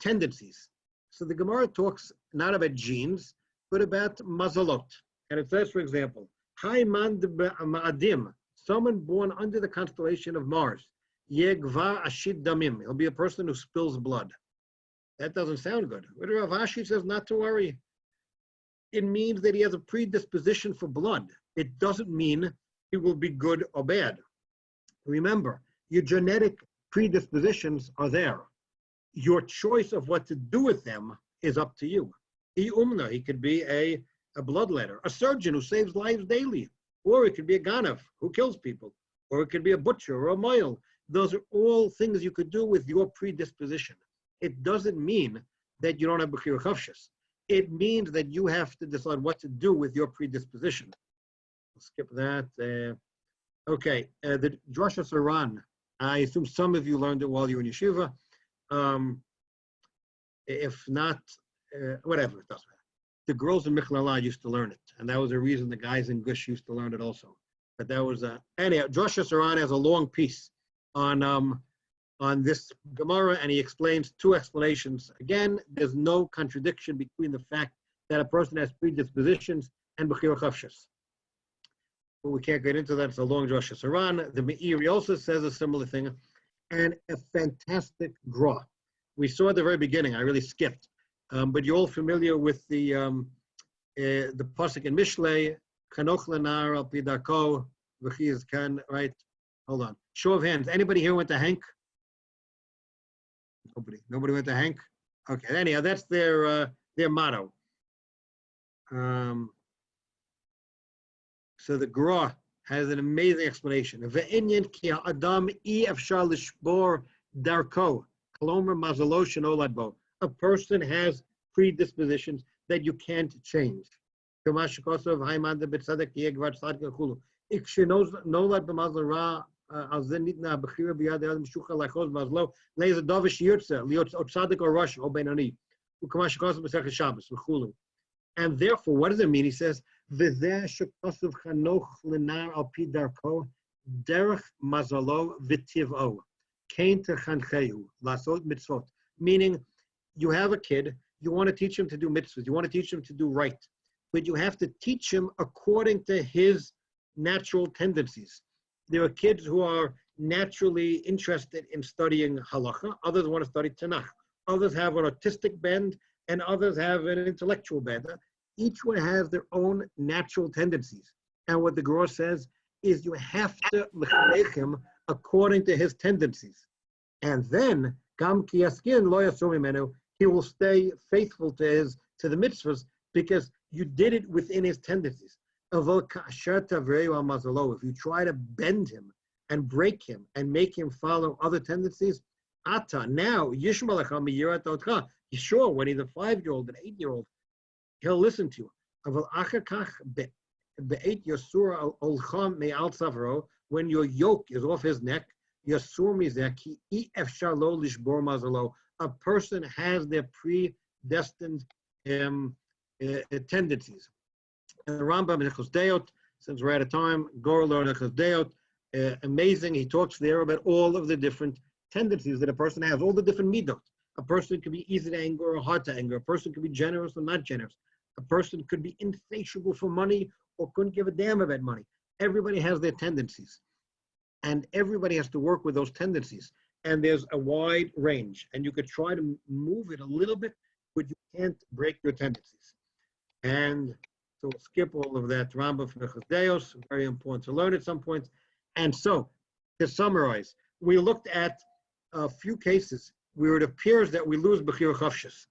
tendencies. So the Gemara talks not about genes, but about mazalot. And it says, for example, Hayman ma'adim, someone born under the constellation of Mars, yegva ashid damim, he'll be a person who spills blood. That doesn't sound good. What Rav Ashi says not to worry. It means that he has a predisposition for blood. It doesn't mean he will be good or bad. Remember, your genetic predispositions are there. Your choice of what to do with them is up to you. He could be a bloodletter, a surgeon who saves lives daily, or it could be a ganav who kills people, or it could be a butcher or a moil. Those are all things you could do with your predisposition. It doesn't mean that you don't have Bechira Chofshit. It means that you have to decide what to do with your predisposition. We'll skip that. Okay, the Drasha Saran. I assume some of you learned it while you were in yeshiva. If not, whatever, it doesn't matter. The girls in Michlala used to learn it, and that was the reason the guys in Gush used to learn it also. But that was anyhow. Drasha Saran has a long piece on this Gemara, and he explains two explanations. Again, there's no contradiction between the fact that a person has predispositions and Bechira Chofshit. But we can't get into that. It's a long Rosh Hashanah. The Meiri also says a similar thing, and a fantastic gra. We saw at the very beginning. I really skipped, but you're all familiar with the pasuk in Mishlei, Chanoch lenar al pi darko v'chi kan. Right? Hold on. Show of hands. Anybody here went to Hank? Nobody went to Hank. Okay. Anyhow, that's their motto. So the Gra has an amazing explanation. Ve'inyan ki ha'adam I efshar lishbor darko, kolomer mazalo sheno ladbo. A person has predispositions that you can't change. Kamash kosov ha'imanda b'tzadek yegvar tzadek chulu. Ik sheno nolad b'mazal ra al zen nitna b'chira b'yad el mshucha lachos mazlo leiz dovish yirtze liot tzadek or rosh or benoni. Ukamash kosov b'sech Shabbos v'chulu. And therefore, what does it mean? He says, "V'zeh shekosov chanoch lenar al pi darko derech mazalo v'tiv'o kein techanchehu lasot mitzvot." Meaning, you have a kid, you want to teach him to do mitzvahs, you want to teach him to do right, but you have to teach him according to his natural tendencies. There are kids who are naturally interested in studying halacha, others want to study Tanakh, others have an artistic bend, and others have an intellectual bend. Each one has their own natural tendencies. And what the Gra says is you have to lechalech him according to his tendencies. And then, gam ki yaskin lo yasur mimenu, he will stay faithful to the mitzvahs because you did it within his tendencies. If you try to bend him and break him and make him follow other tendencies, ata, now, yishmalacha miyirat otcha. Sure, when he's a 5-year-old, an 8-year-old, he'll listen to you. When your yoke is off his neck, a person has their predestined tendencies. And the Rambam in Nechos Deot, since we're out of time, go learn Nechos Deot. Amazing, he talks there about all of the different tendencies that a person has, all the different midot. A person could be easy to anger or hard to anger. A person could be generous or not generous. A person could be insatiable for money or couldn't give a damn about money. Everybody has their tendencies. And everybody has to work with those tendencies. And there's a wide range. And you could try to move it a little bit, but you can't break your tendencies. And so we'll skip all of that. Rambam from Nechos Deos, very important to learn at some point. And so, to summarize, we looked at a few cases where it appears that we lose Bechira Chofshit.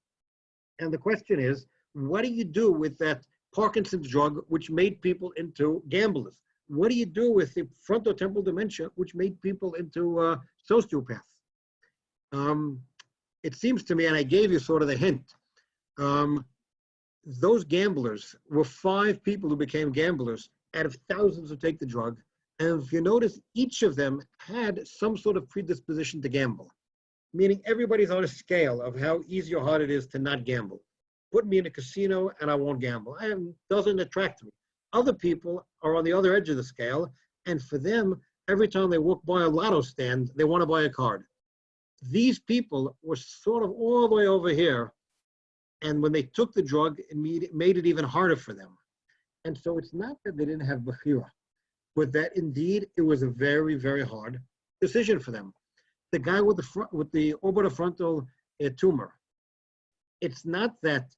And the question is, what do you do with that Parkinson's drug, which made people into gamblers? What do you do with the frontotemporal dementia, which made people into sociopaths? It seems to me, and I gave you sort of the hint, those gamblers were 5 people who became gamblers out of thousands who take the drug. And if you notice, each of them had some sort of predisposition to gamble. Meaning everybody's on a scale of how easy or hard it is to not gamble. Put me in a casino and I won't gamble. It doesn't attract me. Other people are on the other edge of the scale, and for them, every time they walk by a lotto stand, they want to buy a card. These people were sort of all the way over here, and when they took the drug, it made it even harder for them. And so it's not that they didn't have Bechira, but that indeed it was a very, very hard decision for them. The guy with the orbitofrontal tumor, it's not that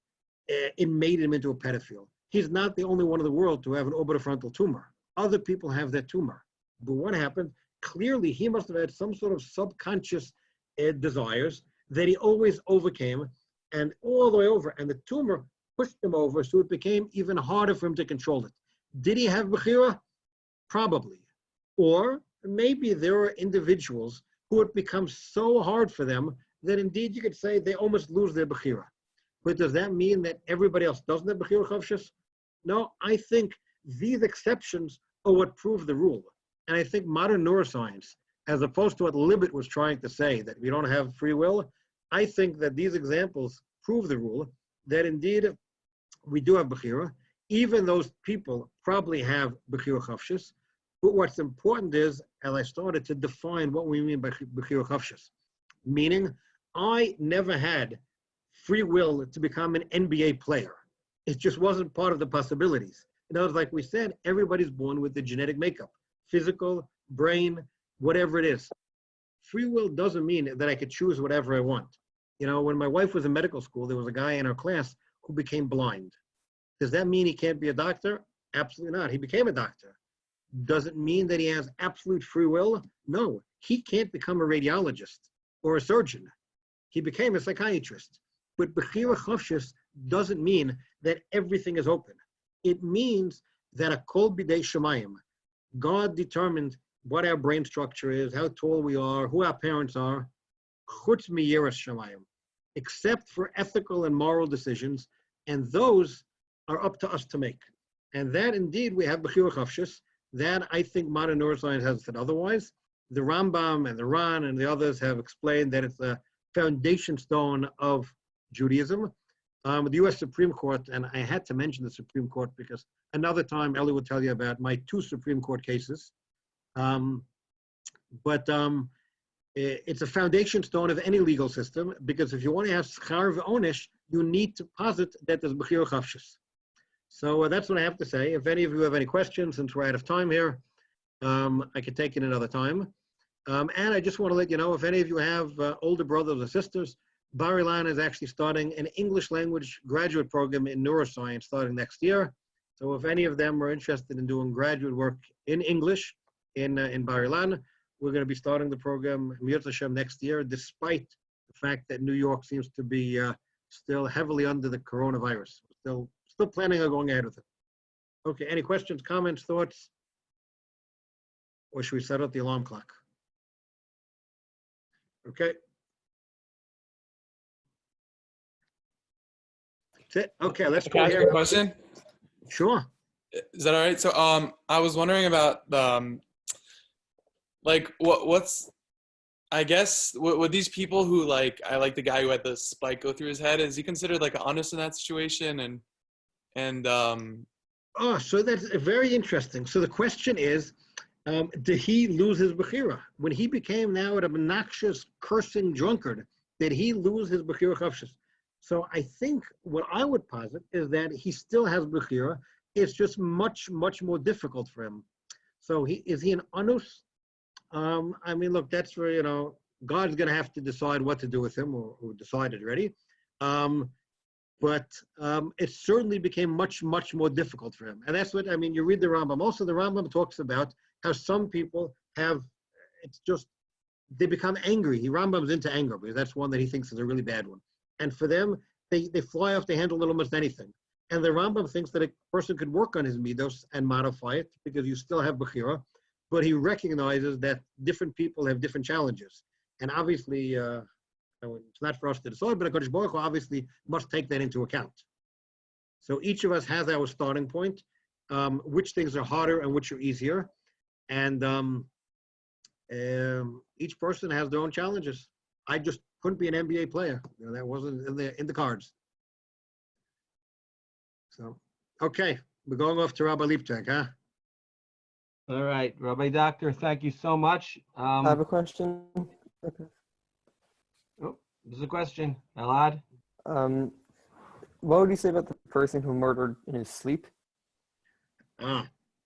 it made him into a pedophile. He's not the only one in the world to have an orbitofrontal tumor. Other people have that tumor. But what happened? Clearly, he must have had some sort of subconscious desires that he always overcame, and all the way over. And the tumor pushed him over, so it became even harder for him to control it. Did he have Bechira? Probably. Or maybe there are individuals who it becomes so hard for them that indeed you could say they almost lose their Bechira. But does that mean that everybody else doesn't have Bechira Chofshit? No, I think these exceptions are what prove the rule. And I think modern neuroscience, as opposed to what Libet was trying to say, that we don't have free will, I think that these examples prove the rule, that indeed we do have Bechira. Even those people probably have Bechira Chofshit. But what's important is, as I started to define what we mean by Bechira Chofshit, meaning I never had free will to become an NBA player. It just wasn't part of the possibilities. In other words, like we said, everybody's born with the genetic makeup, physical, brain, whatever it is. Free will doesn't mean that I could choose whatever I want. You know, when my wife was in medical school, there was a guy in our class who became blind. Does that mean he can't be a doctor? Absolutely not. He became a doctor. Does it mean that he has absolute free will? No, he can't become a radiologist or a surgeon. He became a psychiatrist. But Bechira Chofshit doesn't mean that everything is open. It means that a kol bidei shemayim, God determined what our brain structure is, how tall we are, who our parents are, chutz miyiras shemayim, except for ethical and moral decisions, and those are up to us to make. And that indeed we have Bechira Chofshit. That I think modern neuroscience has said otherwise. The Rambam and the Ran and the others have explained that it's a foundation stone of Judaism. The U.S. Supreme Court, and I had to mention the Supreme Court because another time Ellie will tell you about my 2 Supreme Court cases. It's a foundation stone of any legal system, because if you want to have schar v'onesh, you need to posit that there's Bechira Chofshit. So that's what I have to say. If any of you have any questions, since we're out of time here, I could take it another time. And I just want to let you know, if any of you have older brothers or sisters, Bar Ilan is actually starting an English language graduate program in neuroscience starting next year. So if any of them are interested in doing graduate work in English in Bar Ilan, we're going to be starting the program Mi'at Hashem next year, despite the fact that New York seems to be still heavily under the coronavirus. Still planning on going ahead with it. Okay, any questions, comments, thoughts? Or should we set up the alarm clock? Okay. That's it. Okay, let's go Can I ask here. a question? Sure. Is that all right? So I was wondering about like what's I guess would these people who like the guy who had the spike go through his head, is he considered like honest in that situation? Oh, so that's very interesting. So the question is, did he lose his Bechira? When he became now an obnoxious, cursing drunkard, did he lose his Bechira Chofshit? So I think what I would posit is that he still has Bechira. It's just much, much more difficult for him. So is he an anus? I mean, look, that's where, you know, God's going to have to decide what to do with him, or decided already. But it certainly became much, much more difficult for him. And that's what, I mean, you read the Rambam. Also, the Rambam talks about how some people have, it's just, they become angry. Rambam's into anger, because that's one that he thinks is a really bad one. And for them, they fly off the handle almost anything. And the Rambam thinks that a person could work on his midos and modify it, because you still have Bechira, but he recognizes that different people have different challenges. And obviously, it's not for us to decide, but HaKadosh Baruch Hu obviously must take that into account. So each of us has our starting point, which things are harder and which are easier. And each person has their own challenges. I just couldn't be an NBA player. You know, that wasn't in the cards. So, okay, we're going off to Rabbi Liebtag, huh? All right, Rabbi Doctor, thank you so much. I have a question. Okay. Oh, there's a question. Elad? What would you say about the person who murdered in his sleep?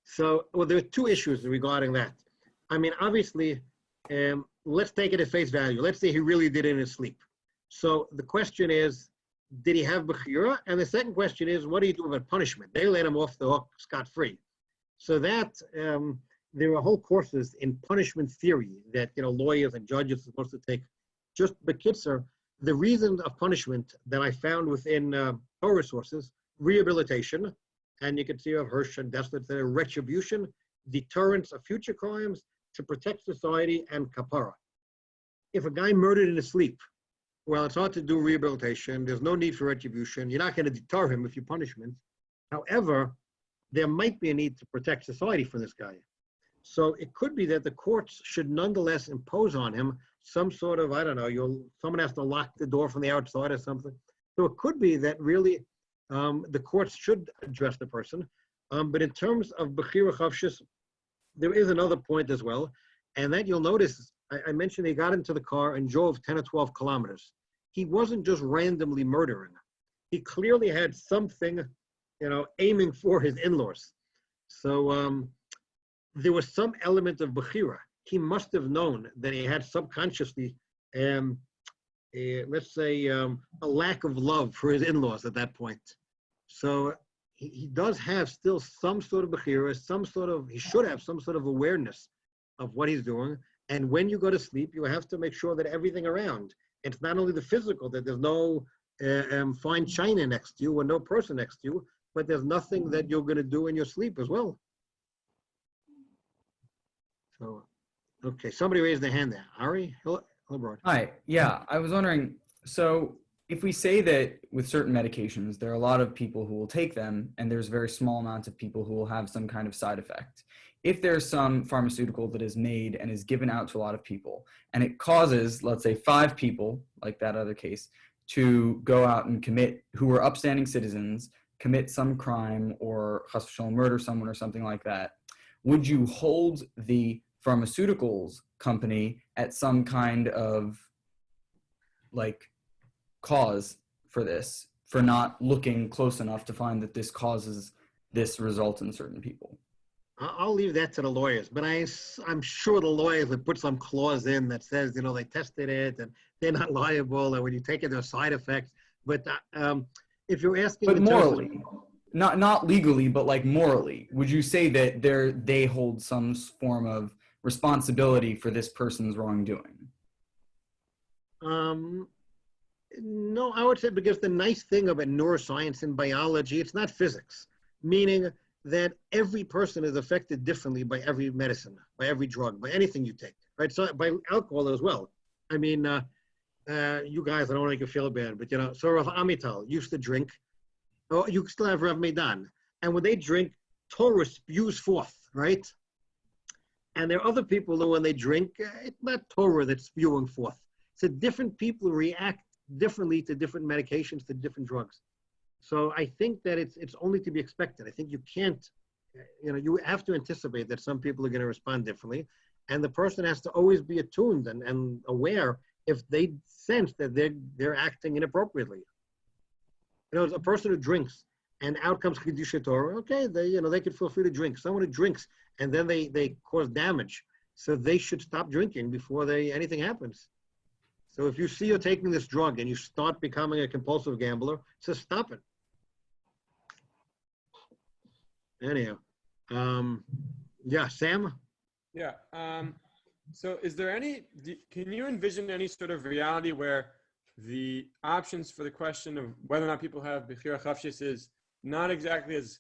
So, well, there are 2 issues regarding that. I mean, obviously, let's take it at face value. Let's say he really did it in his sleep. So the question is, did he have Bechira? And the second question is, what do you do about punishment? They let him off the hook scot-free. So that, there are whole courses in punishment theory that, you know, lawyers and judges are supposed to take. Just Bekitzer, the reason of punishment that I found within Torah sources, rehabilitation, and you can see of Hirsch and Dessler, that retribution, deterrence of future crimes, to protect society, and kapara. If a guy murdered in his sleep, well, it's hard to do rehabilitation. There's no need for retribution. You're not going to deter him if you punish him. However, there might be a need to protect society from this guy. So it could be that the courts should nonetheless impose on him some sort of, I don't know, someone has to lock the door from the outside or something. So it could be that really the courts should address the person. But in terms of Bechira Chofshit, there is another point as well, and that you'll notice, I mentioned he got into the car and drove 10 or 12 kilometers. He wasn't just randomly murdering. He clearly had something aiming for his in-laws. So there was some element of Bechira. He must have known that he had subconsciously, let's say, a lack of love for his in-laws at that point. So he does have still some sort of Bechira, he should have some sort of awareness of what he's doing. And when you go to sleep, you have to make sure that everything around, it's not only the physical, that there's no fine china next to you or no person next to you, but there's nothing that you're going to do in your sleep as well. So, okay, somebody raised their hand there. Ari, hello. Hi, yeah, I was wondering, so if we say that with certain medications, there are a lot of people who will take them, and there's very small amounts of people who will have some kind of side effect. If there's some pharmaceutical that is made and is given out to a lot of people, and it causes, let's say, 5 people, like that other case, to go out and who are upstanding citizens, commit some crime or murder someone or something like that, would you hold the pharmaceuticals company at some kind of cause for this, for not looking close enough to find that this causes this result in certain people? I'll leave that to the lawyers, but I'm sure the lawyers would put some clause in that says, they tested it and they're not liable, and when you take it, there's side effects. But if you're asking, but morally, not legally, but morally, would you say that they hold some form of responsibility for this person's wrongdoing? No, I would say, because the nice thing about neuroscience and biology, it's not physics, meaning that every person is affected differently by every medicine, by every drug, by anything you take, right? So by alcohol as well. I mean, you guys, I don't want to make you feel bad, but so Rav Amital used to drink. Oh, you still have Rav Meidan, and when they drink, Torah spews forth, right? And there are other people who, when they drink, it's not Torah that's spewing forth. So different people react differently to different medications, to different drugs. So I think that it's only to be expected. I think you can't, you have to anticipate that some people are going to respond differently, and the person has to always be attuned and aware if they sense that they're acting inappropriately. A person who drinks and out comes Chiddushei Torah, okay, they could feel free to drink. Someone who drinks and then they cause damage, so they should stop drinking before anything happens. So if you see you're taking this drug and you start becoming a compulsive gambler, so stop it. Anyhow, yeah, Sam? Yeah, so is there can you envision any sort of reality where the options for the question of whether or not people have Bechira Chofshit is not exactly as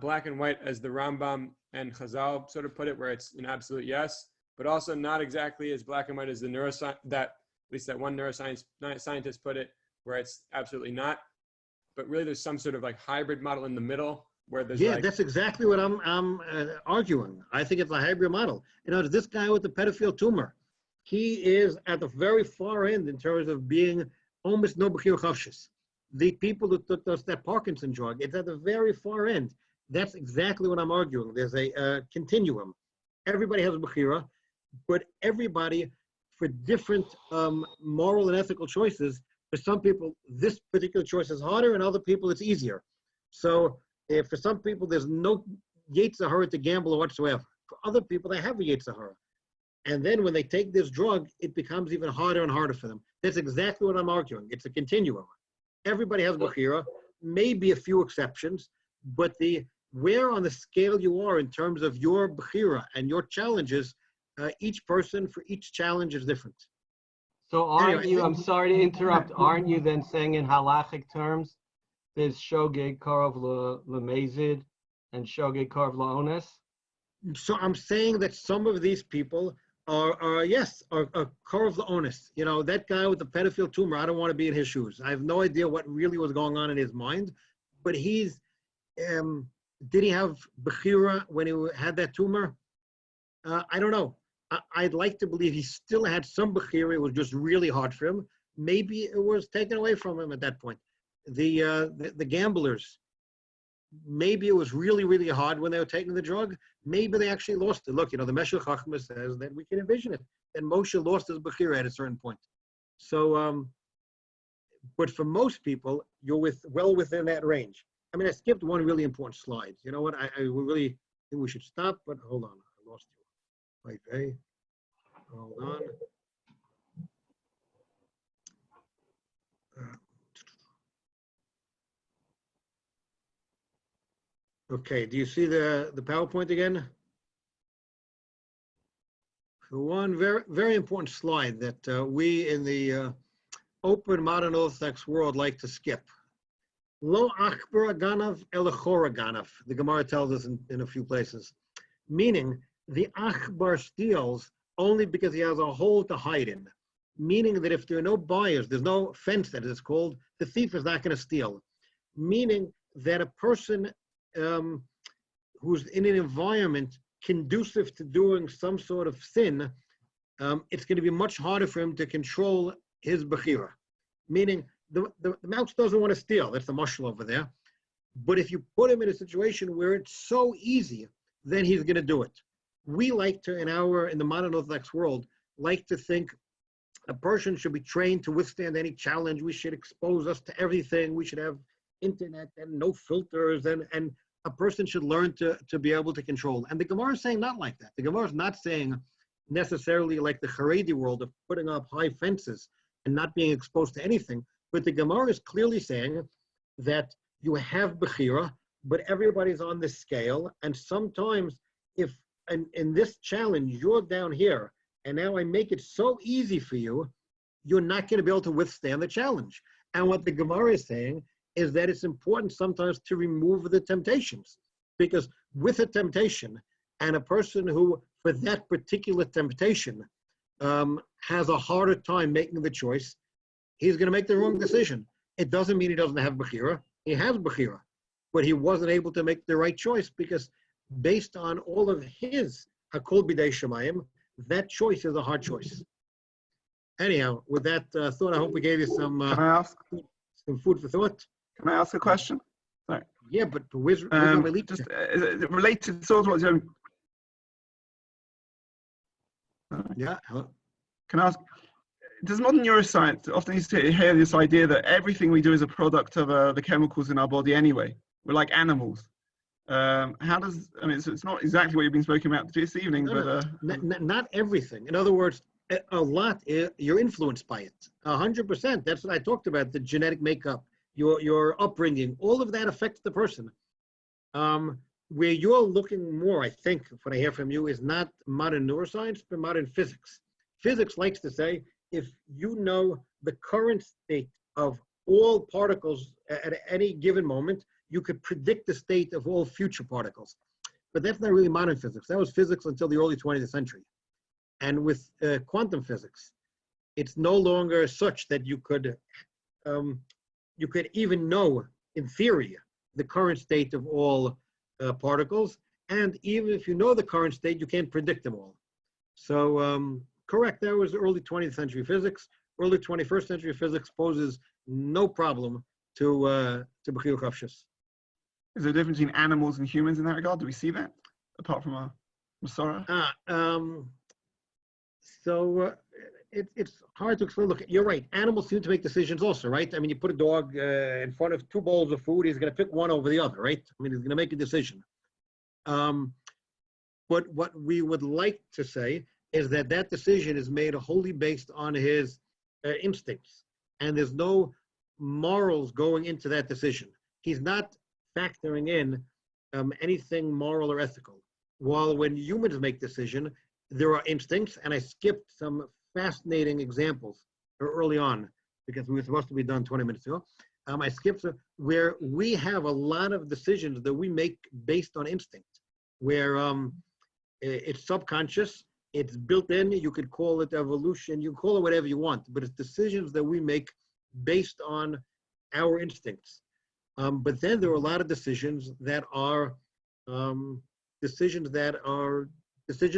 black and white as the Rambam and Chazal sort of put it, where it's an absolute yes, but also not exactly as black and white as the neuroscience, at least that one scientist put it, where it's absolutely not, but really there's some sort of hybrid model in the middle where there's that's exactly what I'm arguing. I think it's a hybrid model. This guy with the pedophile tumor, he is at the very far end in terms of being almost no Bechira Chofshit. The people who took that Parkinson drug, it's at the very far end. That's exactly what I'm arguing. There's a continuum. Everybody has a Bechira, but everybody, for different moral and ethical choices, for some people, this particular choice is harder, and other people, it's easier. So for some people, there's no Yetzer Hara to gamble whatsoever. For other people, they have a Yetzer Hara. And then when they take this drug, it becomes even harder and harder for them. That's exactly what I'm arguing. It's a continuum. Everybody has Bechira, maybe a few exceptions, but where on the scale you are in terms of your Bechira and your challenges, each person for each challenge is different. So aren't you, I'm sorry to interrupt, aren't you then saying in halachic terms, there's shogeg karov lemezid and shogeg karov laones? So I'm saying that some of these people are karov laones. That guy with the pedophile tumor, I don't want to be in his shoes. I have no idea what really was going on in his mind, but he's, did he have Bechira when he had that tumor? I don't know. I'd like to believe he still had some Bechira. It was just really hard for him. Maybe it was taken away from him at that point. The gamblers, maybe it was really, really hard when they were taking the drug. Maybe they actually lost it. Look, the Meshech Chachma says that we can envision it. And Moshe lost his Bechira at a certain point. So, but for most people, you're well within that range. I mean, I skipped one really important slide. You know what? I really think we should stop, but hold on. I lost you. Okay. Hold on. Okay, do you see the PowerPoint again? So one very, very important slide that we in the open modern Orthodox world like to skip. Lo achbar ganav elachora ganav, the Gemara tells us in a few places. Meaning, the achbar steals only because he has a hole to hide in. Meaning that if there are no buyers, there's no fence that is called, the thief is not going to steal. Meaning that a person who's in an environment conducive to doing some sort of sin, it's going to be much harder for him to control his Bechira. Meaning the mouse doesn't want to steal, that's the mashal over there. But if you put him in a situation where it's so easy, then he's going to do it. We like to, in the modern Orthodox world, like to think a person should be trained to withstand any challenge. We should expose us to everything. We should have internet and no filters, and a person should learn to be able to control. And the Gemara is saying not like that. The Gemara is not saying necessarily like the Haredi world of putting up high fences and not being exposed to anything. But the Gemara is clearly saying that you have Bechira, but everybody's on this scale. And sometimes if in this challenge, you're down here, and now I make it so easy for you, you're not going to be able to withstand the challenge. And what the Gemara is saying is that it's important sometimes to remove the temptations. Because with a temptation, and a person who, for that particular temptation, has a harder time making the choice, he's going to make the wrong decision. It doesn't mean he doesn't have Bechira. He has Bechira. But he wasn't able to make the right choice because based on all of his Hakol B'dei Shemayim, that choice is a hard choice. Anyhow, with that thought, I hope we gave you some food for thought. Can I ask a question? Sorry. Yeah, but where's just related sort of what you're... Yeah, hello. Can I ask, does modern neuroscience often hear this idea that everything we do is a product of the chemicals in our body anyway? We're like animals. How does, I mean, it's not exactly what you've been speaking about this evening, not everything. In other words, a lot, you're influenced by it. 100%. That's what I talked about, the genetic makeup, your upbringing, all of that affects the person. Where you're looking more, I think, what I hear from you, is not modern neuroscience, but modern physics. Physics likes to say, if you know the current state of all particles at any given moment, you could predict the state of all future particles. But that's not really modern physics. That was physics until the early 20th century. And with quantum physics, it's no longer such that you could even know, in theory, the current state of all particles. And even if you know the current state, you can't predict them all. So correct, that was early 20th century physics. Early 21st century physics poses no problem to Bechira Chofshit. Is there a difference between animals and humans in that regard? Do we see that, apart from a Masora? It's hard to explain. Look, you're right. Animals seem to make decisions also, right? I mean, you put a dog in front of two bowls of food, he's going to pick one over the other, right? I mean, he's going to make a decision. But what we would like to say is that that decision is made wholly based on his instincts. And there's no morals going into that decision. He's not factoring in anything moral or ethical. While when humans make decision, there are instincts, and I skipped some fascinating examples early on because we were supposed to be done 20 minutes ago. I skipped where we have a lot of decisions that we make based on instinct, where it's subconscious, it's built in, you could call it evolution, you can call it whatever you want, but it's decisions that we make based on our instincts. But then there are a lot of decisions that are decisions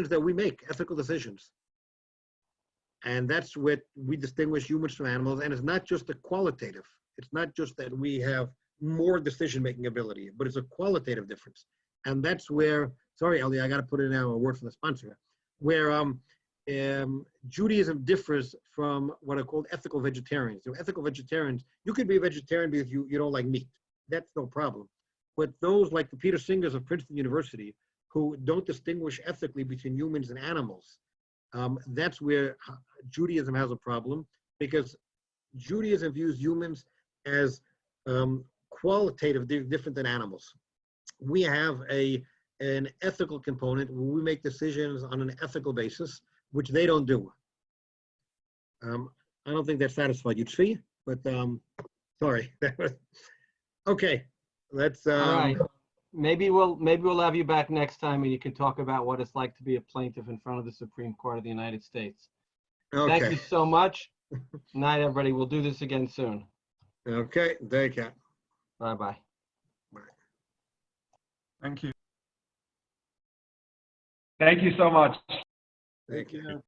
that we make, ethical decisions. And that's what we distinguish humans from animals. And it's not just a qualitative. It's not just that we have more decision-making ability, but it's a qualitative difference. And that's where, sorry, Eli, I got to put in now a word from the sponsor, where Judaism differs from what are called ethical vegetarians. So ethical vegetarians, you could be a vegetarian because you don't like meat. That's no problem. But those like the Peter Singers of Princeton University, who don't distinguish ethically between humans and animals, that's where Judaism has a problem, because Judaism views humans as qualitative, different than animals. We have an ethical component where we make decisions on an ethical basis, which they don't do. I don't think that satisfied you, Tzvi, but sorry. Okay, let's. All right. Maybe we'll have you back next time, and you can talk about what it's like to be a plaintiff in front of the Supreme Court of the United States. Okay. Thank you so much. Night, everybody. We'll do this again soon. Okay, take care. Bye-bye. Thank you. Thank you so much. Thank you.